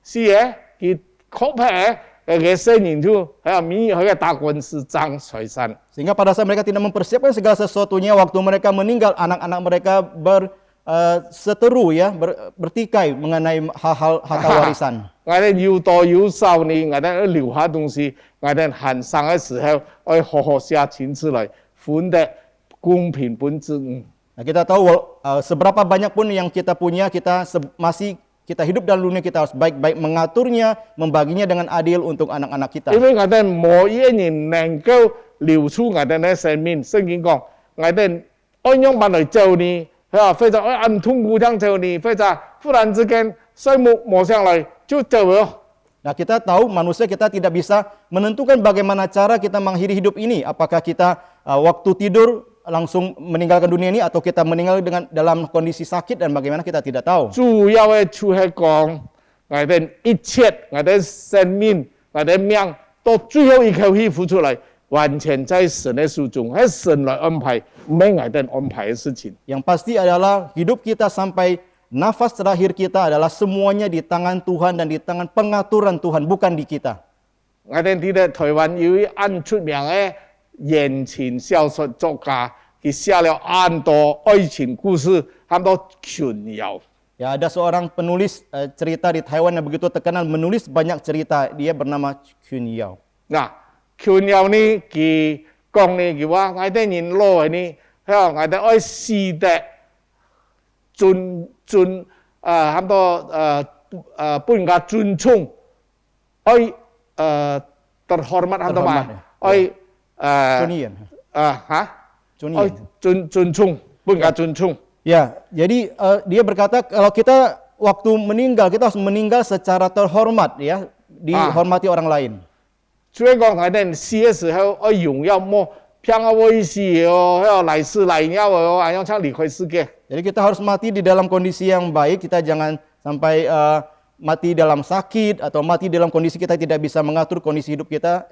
是嘅，佢確實嘅些人就民佢嘅打官司爭財產。 sehingga pada saat mereka tidak mempersiapkan segala sesuatunya, waktu mereka meninggal, anak-anak mereka berseteru ya, bertikai mengenai hal-hal harta warisan. 我哋要多要少呢，我哋要留下東西，我哋行生嘅時候，要好好寫錢出來，分得公平本之。 Nah, kita tahu seberapa banyak pun yang kita punya, kita hidup dalam dunia, kita harus baik-baik mengaturnya, membaginya dengan adil untuk anak-anak kita. 因為我哋冇一人能夠留出我哋嘅生命，聖經講，我哋按樣辦嚟做呢，或者按痛苦上做呢，或者忽然之間水冇上來就做咗。 Nah, kita tahu manusia kita tidak bisa menentukan bagaimana cara kita mengakhiri hidup ini. Apakah kita waktu tidur langsung meninggalkan dunia ini atau kita meninggal dalam kondisi sakit dan bagaimana kita tidak tahu. 主要嘅就係講，我哋一切，我哋生命，我哋命，到最後一口氣付出嚟，完全在神嘅手中，係神來安排，唔係我哋安排嘅事情。 Yang pasti adalah hidup kita sampai nafas terakhir kita adalah semuanya di tangan Tuhan dan di tangan pengaturan Tuhan, bukan di kita. 我哋記得台灣有一位出名嘅言情小說作家，佢寫了很多愛情故事，很多炫耀。Ya, ada seorang penulis cerita di Taiwan yang begitu terkenal menulis banyak cerita. Dia bernama Qun Yao. 嗱，橋友呢，佢講呢，佢話我哋人攞呢，喺我哋愛試得尊差唔多半個尊重，愛terhormat atau Terhormat, apa? ya. Oi Cunian. oi尊重，半個尊重。 Ya, jadi dia berkata kalau kita waktu meninggal kita harus meninggal secara terhormat ya, dihormati orang lain. 所以講我哋死嘅時候愛榮耀麼，偏個威勢哦，喺來世來了哦，咁樣才離開世界。 Jadi kita harus mati di dalam kondisi yang baik, kita jangan sampai mati dalam sakit atau mati dalam kondisi kita tidak bisa mengatur kondisi hidup kita,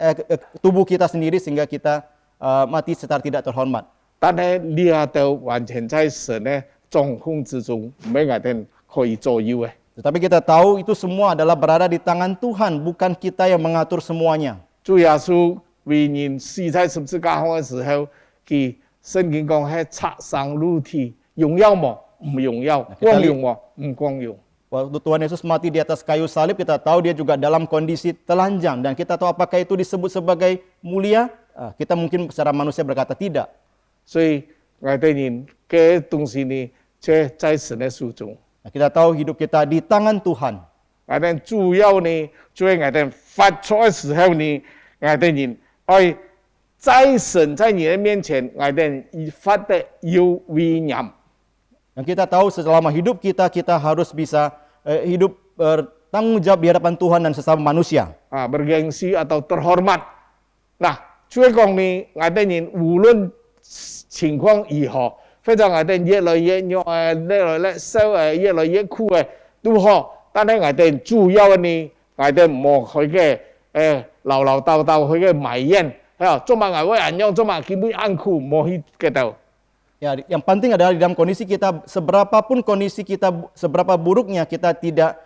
tubuh kita sendiri sehingga kita mati secara tidak terhormat. 但係呢下就完全在神嘅掌控之中，唔係我哋可以左右嘅。 Tetapi kita tahu itu semua adalah berada di tangan Tuhan, bukan kita yang mengatur semuanya. 主耶穌為人死在十字架上嘅時候，佢聖經講係擦傷肉體，榮耀麼？唔榮耀，光榮麼？唔光榮。 Waktu Tuhan Yesus mati di atas kayu salib, kita tahu dia juga dalam kondisi telanjang. Dan kita tahu apakah itu disebut sebagai mulia? Kita mungkin secara manusia berkata tidak. 所以我哋人嘅東西呢，即係在神嘅手中。 Nah, kita tahu hidup kita di tangan Tuhan. 我哋主要呢，在我哋發錯嘅時候呢，我哋人愛在神在你嘅面前，我哋發得有威嚴。 Dan kita tahu selama hidup kita, kita harus bisa hidup bertanggung jawab di hadapan Tuhan dan sesama manusia. bergengsi atau terhormat. Nah, 所以講呢，我哋人無論情況如何，或者我哋越來越弱越來越瘦越來越苦都好，但係我哋主要呢，我哋唔好去嘅流流叨叨去嘅埋怨，做乜我會人樣，做乜佢會安苦，冇去嘅度。 Ya, yang penting adalah di dalam kondisi kita, seberapapun kondisi kita, seberapa buruknya kita tidak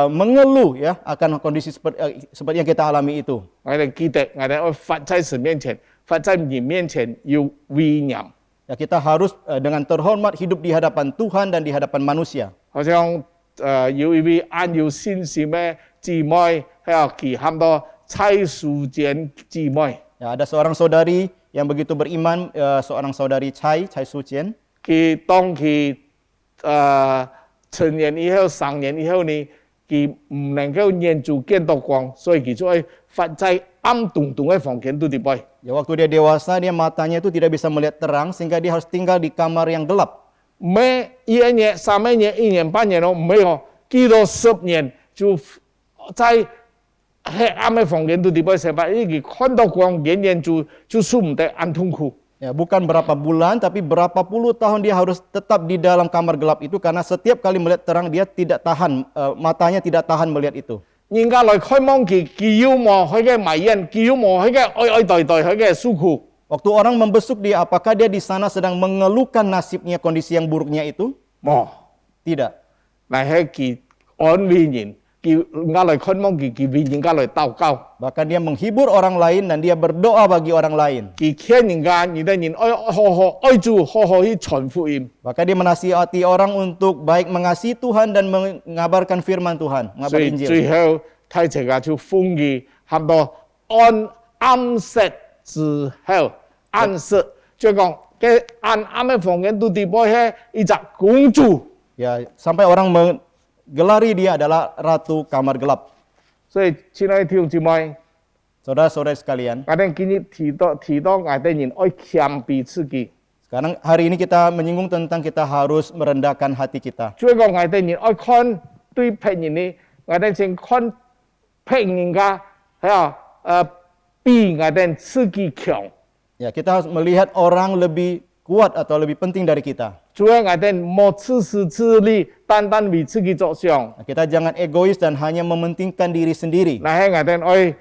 mengeluh ya akan kondisi seperti yang kita alami itu. 我哋記得，我哋要發在神面前，發在人面前有威嚴。 Ya, kita harus dengan terhormat hidup di hadapan Tuhan dan di hadapan manusia. 好像有一位安有信心嘅姊妹，佢喊到蔡淑娟姊妹， Ya, ada seorang saudari yang begitu beriman, seorang saudari Chai Su Chien. 佢當佢成年以後、成年以後呢，佢唔能夠眼珠見到光，所以佢就會發在暗洞洞嘅房間度啲背。 Ya, waktu dia dewasa, dia matanya itu tidak bisa melihat terang sehingga dia harus tinggal di kamar yang gelap. 唔係一年、3年、1年半年咯，唔係哦，幾多10年就在黑暗嘅房間度啲背成班，佢看到光，眼就數唔得，很痛苦。 Ya, bukan berapa bulan, tapi berapa puluh tahun dia harus tetap di dalam kamar gelap itu karena setiap kali melihat terang dia tidak tahan, matanya tidak tahan melihat itu. 人家來開門佢要麼佢嘅埋怨，佢要麼佢嘅愛對佢嘅訴苦。 Waktu orang membesuk dia, apakah dia di sana sedang mengeluhkan nasibnya, kondisi yang buruknya itu? 冇， Tidak. 但係佢安慰人，佢人家來開門佢為人家來禱告， Bahkan dia menghibur orang lain dan dia berdoa bagi orang lain. 佢勸人家，你哋人愛好好愛主，好好去傳福音。 Bahkan dia menasihati orang untuk baik mengasihi Tuhan dan mengabarkan firman Tuhan, 所 mengabar 以 Injil. 最後睇成個就奉義，喊到暗色之後，暗色即係講嘅暗嘅房間都啲波係一隻公主。 Ya, sampai orang menggelari dia adalah ratu kamar gelap. 所以親愛的弟兄姊妹， Saudara-saudara sekalian, 我哋今日提到我哋人愛謙卑自己， sekarang hari ini kita menyinggung tentang kita harus merendahkan hati kita. 即係講我哋人愛看對別人呢，我哋先看別人家比我哋自己強。 Ya, kita harus melihat orang lebih kuat atau lebih penting dari kita. 主要我哋冇自私自利，單單為自己着想。 Nah, kita jangan egois dan hanya mementingkan diri sendiri. 那係我哋愛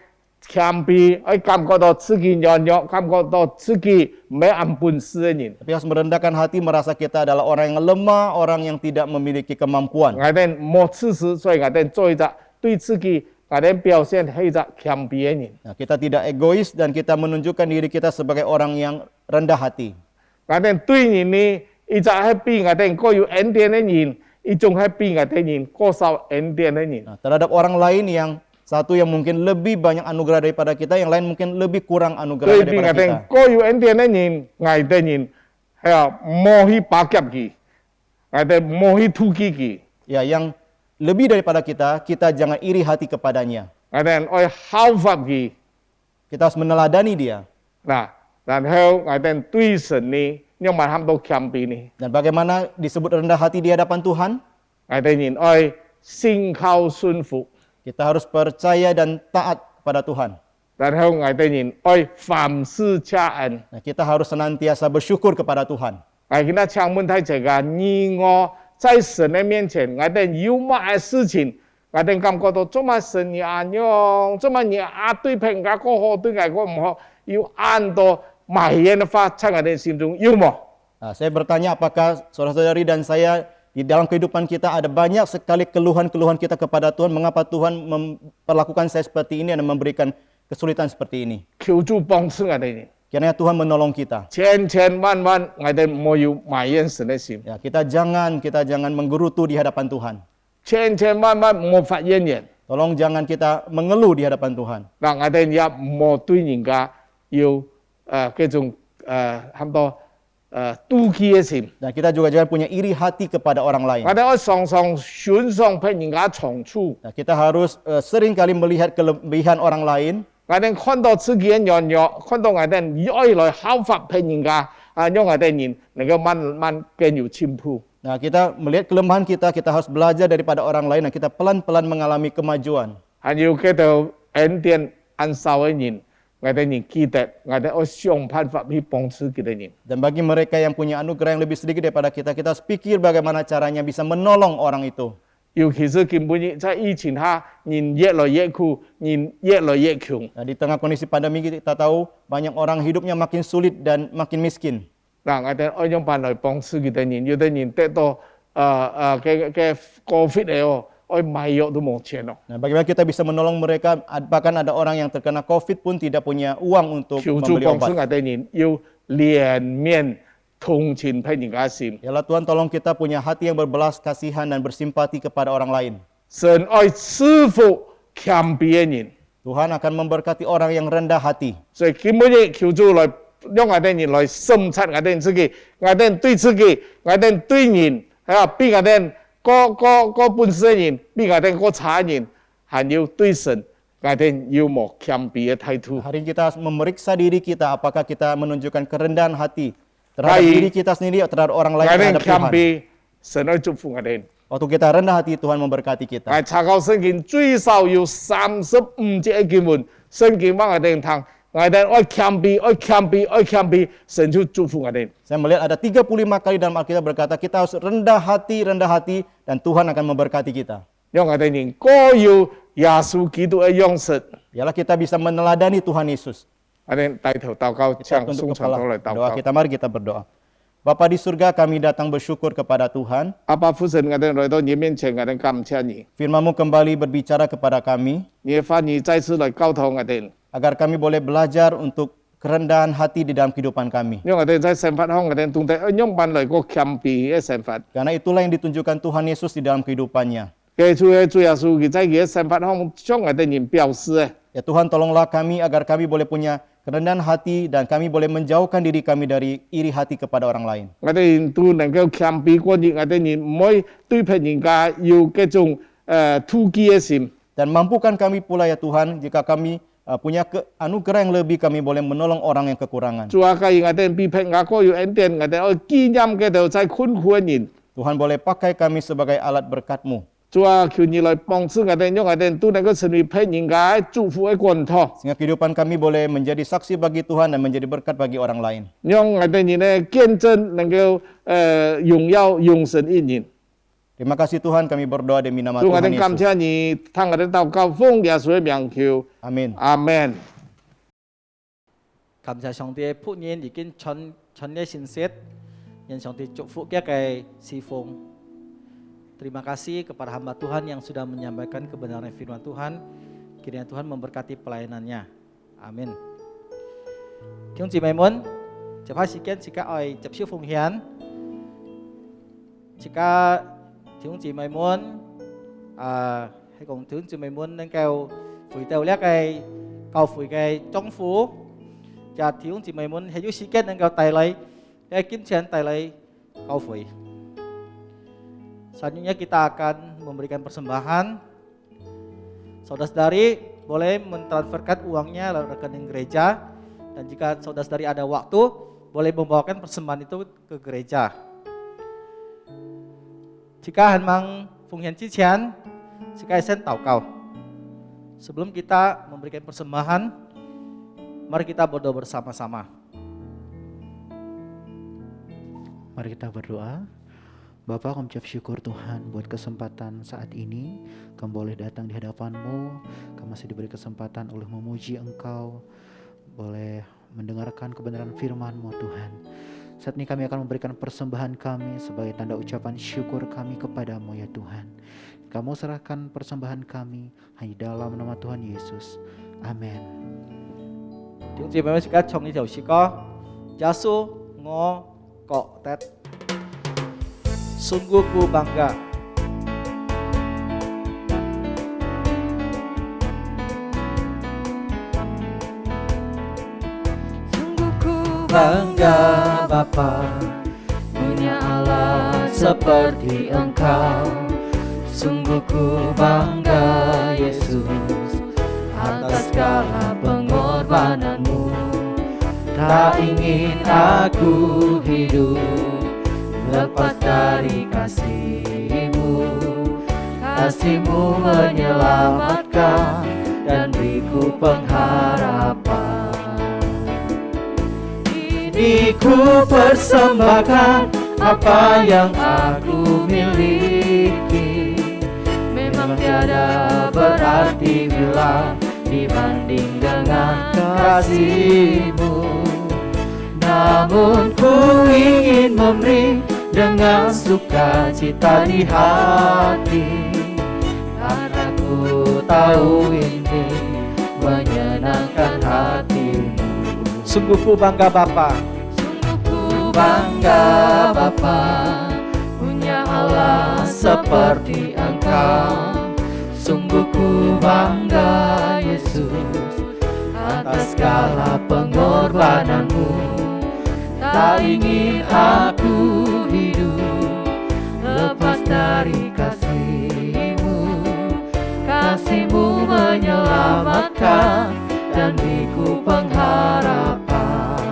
謙卑，愛感覺到自己軟弱，感覺到自己沒按本事嘅人。 Tapi harus merendahkan hati, merasa kita adalah orang yang lemah, orang yang tidak memiliki kemampuan. 我哋冇自私，所以我哋做一個對自己我哋表現係一個謙卑嘅人。 Nah, kita tidak egois dan kita menunjukkan diri kita sebagai orang yang rendah hati. 我哋對人呢，一個係比我哋更有恩典嘅人，一种喺邊嘅啲人，過受恩典嘅人。 Nah, terhadap orang lain yang satu yang mungkin lebih banyak anugerah daripada kita, yang lain mungkin lebih kurang anugerah 對邊 daripada 嘅啲 kita. 過有恩典嘅人，捱啲人係啊，冇去巴結佢，捱啲冇去突擊佢， Ya, yang lebih daripada kita, kita jangan iri hati kepadanya. 捱啲愛效法佢。 Kita harus meneladani dia. 嗱，然後捱啲對神呢，因為佢都謙卑呢， Dan bagaimana disebut rendah hati di hadapan Tuhan? 捱啲人愛信靠順服， Kita harus percaya dan taat kepada Tuhan. 然後捱啲人愛凡事謝恩。 Nah, kita harus senantiasa bersyukur kepada Tuhan. 捱佢那창문睇這個，你我在神嘅面前，捱啲有乜嘅事情，捱啲感覺到做乜神你安樣，做乜你對評價個好，對捱個唔好，要按到埋怨嘅法喺我哋心中有冇？ Nah, saya bertanya apakah saudara-saudari dan saya di dalam kehidupan kita ada banyak sekali keluhan-keluhan kita kepada Tuhan. Mengapa Tuhan memperlakukan saya seperti ini dan memberikan kesulitan seperti ini? 求主幫助我哋， Kiranya Tuhan menolong kita. 千千萬萬我哋冇要埋怨神嘅心， Ya, kita jangan menggerutu di hadapan Tuhan. 千千萬萬冇發怨言， Tolong jangan kita mengeluh di hadapan Tuhan. 嗱我哋也冇對人家要嗰種很多妒忌嘅心， Dan kita juga jangan punya iri hati kepada orang lain. 我哋愛常常欣賞俾人家長處。 Nah, kita harus sering kali melihat kelebihan orang lain. 我哋看到自己嘅軟弱，看到我哋愛來效法俾人家，讓我哋人能夠慢慢更有進步。 Nah, kita melihat kelemahan kita, kita harus belajar daripada orang lain dan kita pelan-pelan mengalami kemajuan. 還要叫做恩典按手嘅人，我哋人記得，我哋要想辦法去幫助佢哋人。 Dan bagi mereka yang punya anugerah yang lebih sedikit daripada kita, kita harus pikir bagaimana caranya bisa menolong orang itu. 尤其是根本在疫情下，人越來越苦，人越來越窮。 Nah, di tengah kondisi pandemi kita tahu banyak orang hidupnya makin sulit dan makin miskin. 嗱，我哋愛用辦來幫助佢哋人，有啲人得到嘅 COVID 嚟哦，愛買藥都冇錢咯。 Nah, bagaimana kita bisa menolong mereka? Bahkan ada orang yang terkena COVID pun tidak punya uang untuk 求主 membeli 幫助 obat. 我哋人，要憐憫同情俾人家心。 Ya Allah Tuhan, tolong kita punya hati yang berbelas kasihan dan bersimpati kepada orang lain. 神愛賜福謙卑嘅人， Tuhan akan memberkati orang yang rendah hati. 所以根本求主來讓我哋人來審察我哋自己，我哋對自己，我哋對人，比我哋個本身人，比我哋個差人，還要對神，我哋要冇謙卑嘅態度。 Hari ini kita harus memeriksa diri kita, apakah kita menunjukkan kerendahan hati terhadap Baik. diri kita sendiri atau terhadap orang lain 我哋 terhadap 謙 Tuhan. 卑，神愛祝福我哋。 Waktu kita rendah hati, Tuhan memberkati kita. 我查考聖經最少有35節嘅經文，聖經幫我哋聽，我哋愛謙卑，愛謙卑，愛謙卑，神就祝福我哋。 Saya melihat ada 35 kali dalam Alkitab berkata kita harus rendah hati, dan Tuhan akan memberkati kita. 讓我哋人各有耶穌基督嘅樣式。 Biarlah kita bisa meneladani Tuhan Yesus. 我哋帶頭禱告， Kita 將 tunduk 送上到嚟 kepala. 禱 Doa 告。 kita, mari kita berdoa. Bapa di surga, kami datang bersyukur kepada Tuhan. 阿爸父神，我哋來到你面前，我哋感謝你， Firman-Mu kembali berbicara kepada kami, 你嘅話語再次來教導我哋， agar kami boleh belajar untuk kerendahan hati di dalam kehidupan kami. 讓我哋在生活中，我哋懂得用辦來個謙卑嘅生活。 Karena itulah yang ditunjukkan Tuhan Yesus di dalam kehidupannya. 記住嘅主耶穌，佢在佢嘅生活中將我哋人表示嘅。 Ya Tuhan, tolonglah kami agar kami boleh punya kerendahan hati dan kami boleh menjauhkan diri kami dari iri hati kepada orang lain. 我哋人都能夠謙卑過日，我哋人唔可以對別人家有嗰種妒忌嘅心。 Dan mampukan kami pula ya Tuhan, jika kami punya anugerah yang lebih, kami boleh menolong orang yang kekurangan. 主啊，假如我哋比別人家個有恩典，我哋要紀念嗰度在困苦嘅人。 Tuhan boleh pakai kami sebagai alat berkat-Mu. 主啊，求你來幫助我哋，讓我哋都能夠成為別人家祝福嘅源頭， Sehingga kehidupan kami boleh menjadi saksi bagi Tuhan dan menjadi berkat bagi orang lain. 讓我哋人嘅見證能夠榮耀永生一人。 Terima kasih Tuhan, kami berdoa demi nama 主，我 Tuhan 哋感 Yesus. 謝你，聽我哋禱告，奉耶穌嘅名求， Amin. 阿門。感謝上帝僕人已經傳嘅信息，讓上帝祝福嘅侍奉。Terima kasih kepada hamba Tuhan yang sudah menyampaikan kebenaran firman Tuhan. Kiranya Tuhan memberkati pelayanannya. Amin. Chúng chị mày muốn chụp hai sự kiện chỉ cả ỏi chụp siêu phùng hiến chỉ cả thiếu chị mày muốn hay còn thiếu chị mày muốn nâng cao phủi tàu lẽ cái cầu phủi cái trong phố và thiếu chị mày muốn hay sĩ kết nâng cao tài lấy cái kiếm tiền tài lấy kau phủi. Selanjutnya kita akan memberikan persembahan. Saudara-saudari boleh mentransferkan uangnya lewat rekening gereja, dan jika saudara-saudari ada waktu boleh membawakan persembahan itu ke gereja. Jika Hanmang Funghian Cician, jika Esen tahu kau. Sebelum kita memberikan persembahan, mari kita berdoa bersama-sama. Mari kita berdoa. Bapa, kami ucap syukur Tuhan buat kesempatan saat ini kami boleh datang di hadapan-Mu. Kami masih diberi kesempatan oleh memuji Engkau, boleh mendengarkan kebenaran firman-Mu Tuhan. Saat ini kami akan memberikan persembahan kami sebagai tanda ucapan syukur kami kepadamu ya Tuhan. Kamu serahkan persembahan kami hanya dalam nama Tuhan Yesus. Amin. Tiếng chị mới các trong những điều chỉ có Yasu ngo kok tet. Sungguh ku bangga. Sungguh ku Bangga Bapa, punya Allah seperti Engkau. Sungguh ku bangga Yesus atas segala pengorbananmu. Tak ingin aku hidup lepas dari kasih-Mu. Kasih-Mu menyelamatkan dan beriku pengharapan. Ini ku persembahkan apa yang aku miliki. Memang tiada berarti bila dibanding dengan kasih-Mu. Namun ku ingin memberi dengan sukacita di hati, karena ku tahu ini menyenangkan hati-Mu. Sungguh ku bangga Bapa. Sungguh ku Bangga Bapa, punya Allah seperti Engkau. Sungguh ku bangga Yesus atas segala pengorbananmu. Tak ingin aku hidup lepas dari kasih-Mu. Kasih-Mu menyelamatkan dan beriku pengharapan.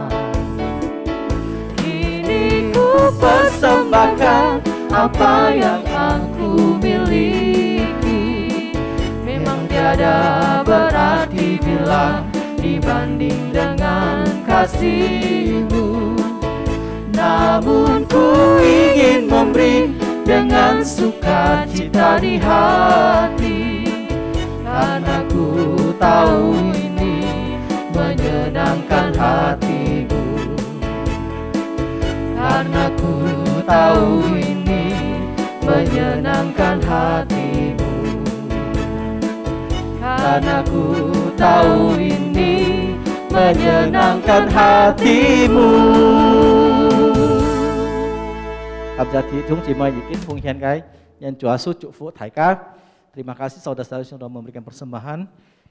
Kini ku persembahkan apa yang aku miliki. Memang tiada berarti bila dibanding dengan kasih-Mu. Namun ku ingin memberi dengan sukacita di hati, karena ku tahu ini menyenangkan hati-Mu. Karena ku tahu ini menyenangkan hati-Mu. Karena ku tahu ini menyenangkan hati-Mu. Cảm gia thị chúng chị mời những phung hiến cái nhân Chúa Yesus chúc phúc thải các. Terima kasih saudara-saudara yang sudah memberikan persembahan.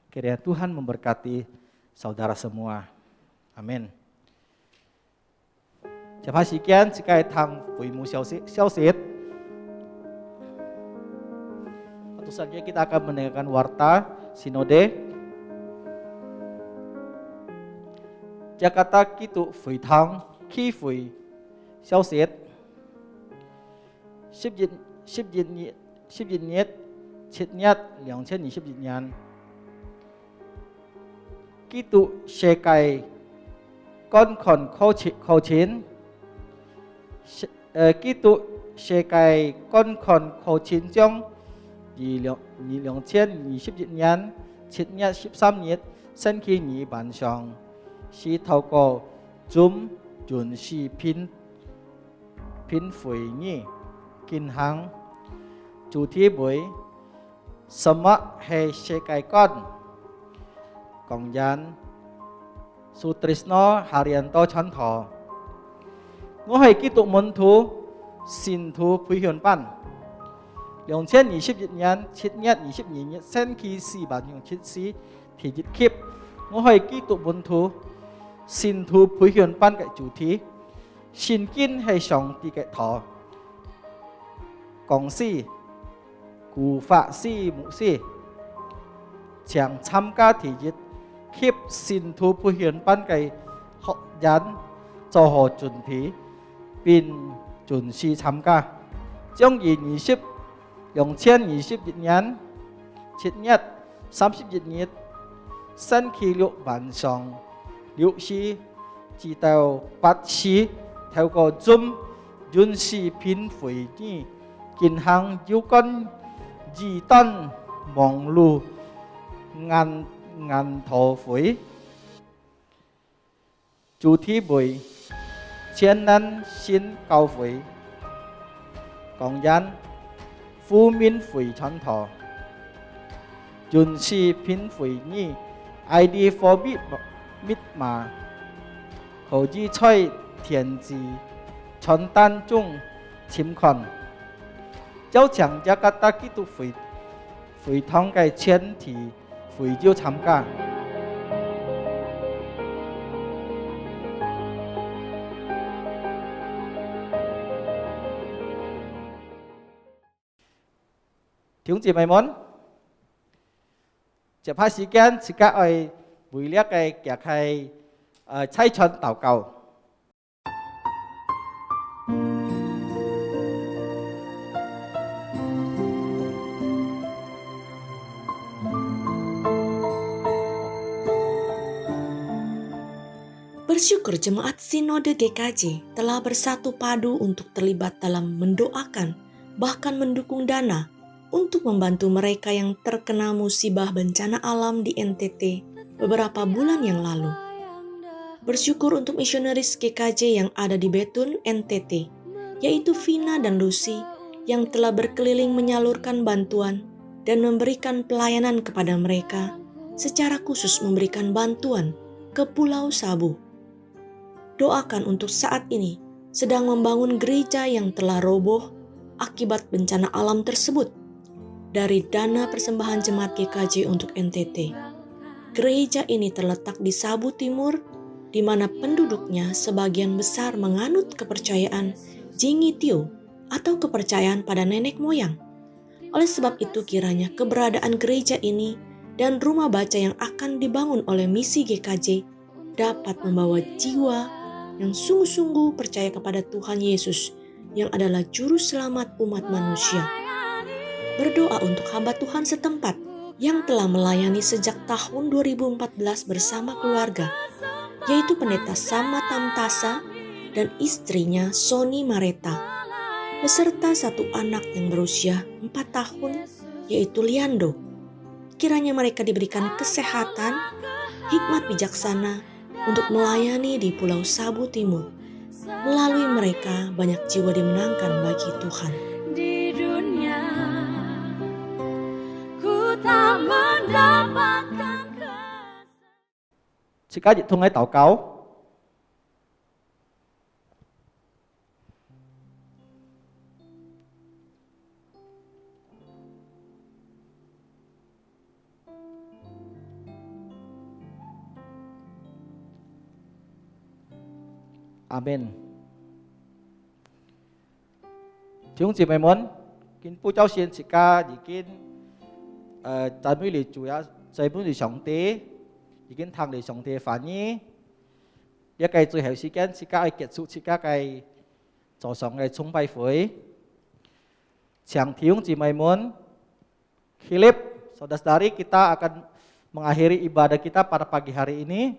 Kiranya Tuhan memberkati saudara semua. Amin. Siapa sekian jika tham buimu xiao-xiet. Tentu saja kita akan mendengarkan warta sinode. Jakarta kitu phủy thang khi phủy xiao-xiet. 10月7日2020年 Kitu Shekai Con Kon Kochin Kitu Shekai Con Kon Kochin trong 2020年7月13日星期二晚上是透過 Zoom 電視片會議進行，主題為什麼係世界觀？講人 Sutrisno Haryanto Chanto， 我係基督門徒信徒培訓班， 2021年7月22日星期四晚上7時提日揭，我係基督門徒信徒培訓班嘅主題，聖經係上帝嘅頭，講師顧法師牧師將參加提日揭信徒培訓班嘅學員做好準備並準時參加。2021年7月31日星期六晚上6時至到8時，透過 Zoom 準時片會議進行有關異端網絡研討會，主題為前南新教會講人負面會傳統，準時片會議 ID 貨幣密碼可以在填字傳單中簽款，邀請雅加達基督會堂嘅全體會友參加。弟兄姊妹們，接下時間，自家愛為了嘅嘅係差傳禱告。Bersyukur Jemaat Sinode GKJ telah bersatu padu untuk terlibat dalam mendoakan, bahkan mendukung dana untuk membantu mereka yang terkena musibah bencana alam di NTT beberapa bulan yang lalu. Bersyukur untuk misionaris GKJ yang ada di Betun, NTT, yaitu Vina dan Lucy yang telah berkeliling menyalurkan bantuan dan memberikan pelayanan kepada mereka, secara khusus memberikan bantuan ke Pulau Sabu. Doakan untuk saat ini sedang membangun gereja yang telah roboh akibat bencana alam tersebut dari dana persembahan jemaat GKJ untuk NTT. Gereja ini terletak di Sabu Timur, di mana penduduknya sebagian besar menganut kepercayaan Jingitio atau kepercayaan pada nenek moyang. Oleh sebab itu kiranya keberadaan gereja ini dan rumah baca yang akan dibangun oleh misi GKJ dapat membawa jiwa yang sungguh-sungguh percaya kepada Tuhan Yesus yang adalah juru selamat umat manusia. Berdoa untuk hamba Tuhan setempat yang telah melayani sejak tahun 2014 bersama keluarga, yaitu Pendeta Sama Tamtasa dan istrinya Sony Mareta, beserta satu anak yang berusia 4 tahun, yaitu Liando. Kiranya mereka diberikan kesehatan, hikmat bijaksana untuk melayani di Pulau Sabu Timur. Melalui mereka banyak jiwa dimenangkan bagi Tuhan. Di dunia ku tak mendapatkan Jika ditungai tau kau, Amen. 弟兄姊妹們，見ปู่เจ้า先自家已經讚美嚟主呀，祭本嚟上帝，已經聽嚟上帝嘅反應。一計最後時間，自家係結束自家嘅早上嘅崇拜會。請弟兄姊妹們Philip, saudara-saudari, kita akan mengakhiri ibadah kita pada pagi hari ini.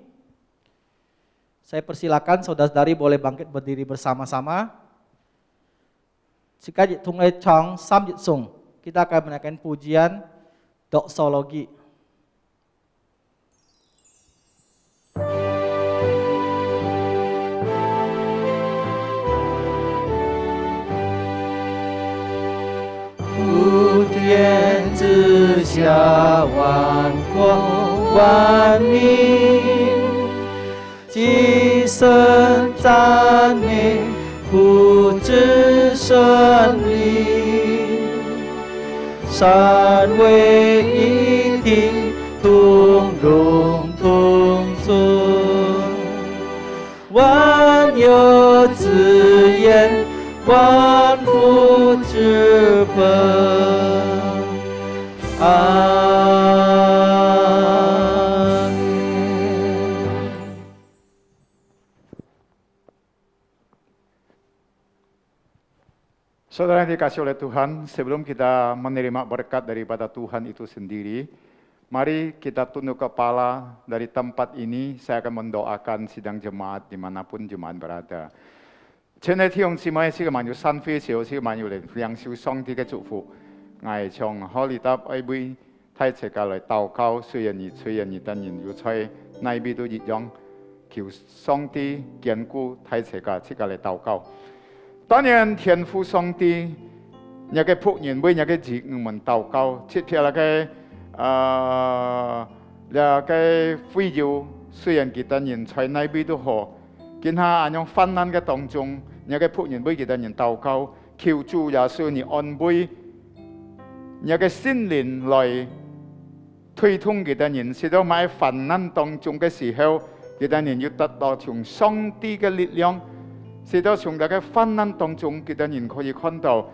Saya persilakan saudara-saudari boleh bangkit berdiri bersama-sama. Jika ditungai Chong Sam Jitsung, kita akan menaikkan pujian doksologi. Tian Zi Xia Wan Guo Wan Ming 即生赞美，不知胜利，三位一体，同荣同尊，万有之源，万福之本。Saudara yang dikasih oleh Tuhan, sebelum kita menerima berkat daripada Tuhan itu sendiri, mari kita tunduk kepala dari tempat ini. Saya akan mendoakan sidang jemaat dimanapun jemaat berada. 亲爱的弟兄姊妹，是個萬有山飛小，是個萬有靈領受上帝嘅祝福。我從好利達愛杯睇齊家來禱告，雖然而吹人而等人要吹，內邊都熱樣，求上帝堅固睇齊家，切家來禱告。當然，天父上帝，一個僕人為一個子女們禱告，切撇那個非洲，雖然佢等人在內邊都好，見下安樣患難嘅當中，一個僕人為佢等人禱告，求主耶穌你安慰，一個聖靈來推動佢等人，使到喺患難當中嘅時候，佢等人要得到從上帝嘅力量。使到從大家患難當中，佢哋人可以看到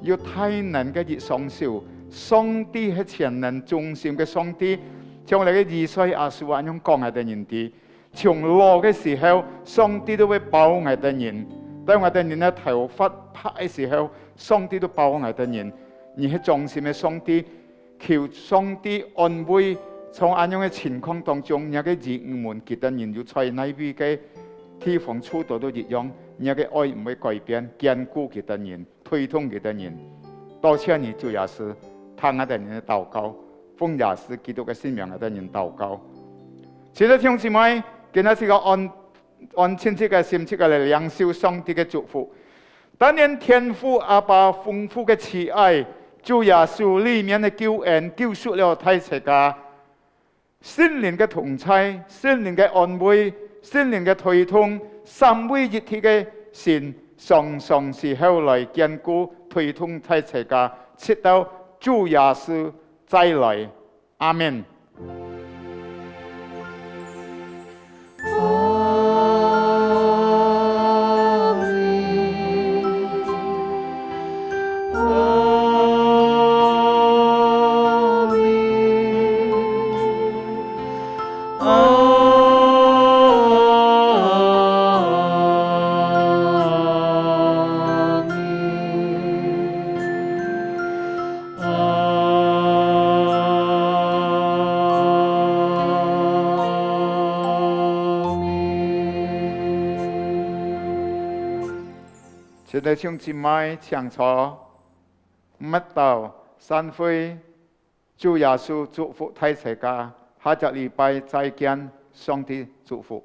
有太難嘅熱上燒，上帝係全能中心嘅上帝，將嚟嘅以賽亞書咁樣講係哋人哋，從落嘅時候，上帝都會保護係哋人，當我哋人嘅頭髮拍嘅時候，上帝都保護係哋人，而係中心嘅上帝，求上帝安慰，從咁樣嘅情況當中，有嘅兒女們佢哋人要在內邊嘅地方處度都一樣。你嘅愛唔會改變，堅固佢哋人，推動佢哋人。多謝你主耶穌，聽我哋人嘅禱告，奉耶穌基督嘅聖名，我哋人禱告。是的，弟兄姊妹，今日是個按親切嘅心切嘅嚟領受上帝嘅祝福。當然，天父阿爸豐富嘅慈愛，主耶穌裏面嘅救恩，救贖了太世界。聖靈嘅同在，聖靈嘅安慰，聖靈嘅推動。三位一體嘅神，常常是後來堅固推動太世界，直到主耶穌再來。阿門。現在弟兄姊妹請坐，乜道散會，主耶穌祝福太世界，下個禮拜再見，上帝祝福。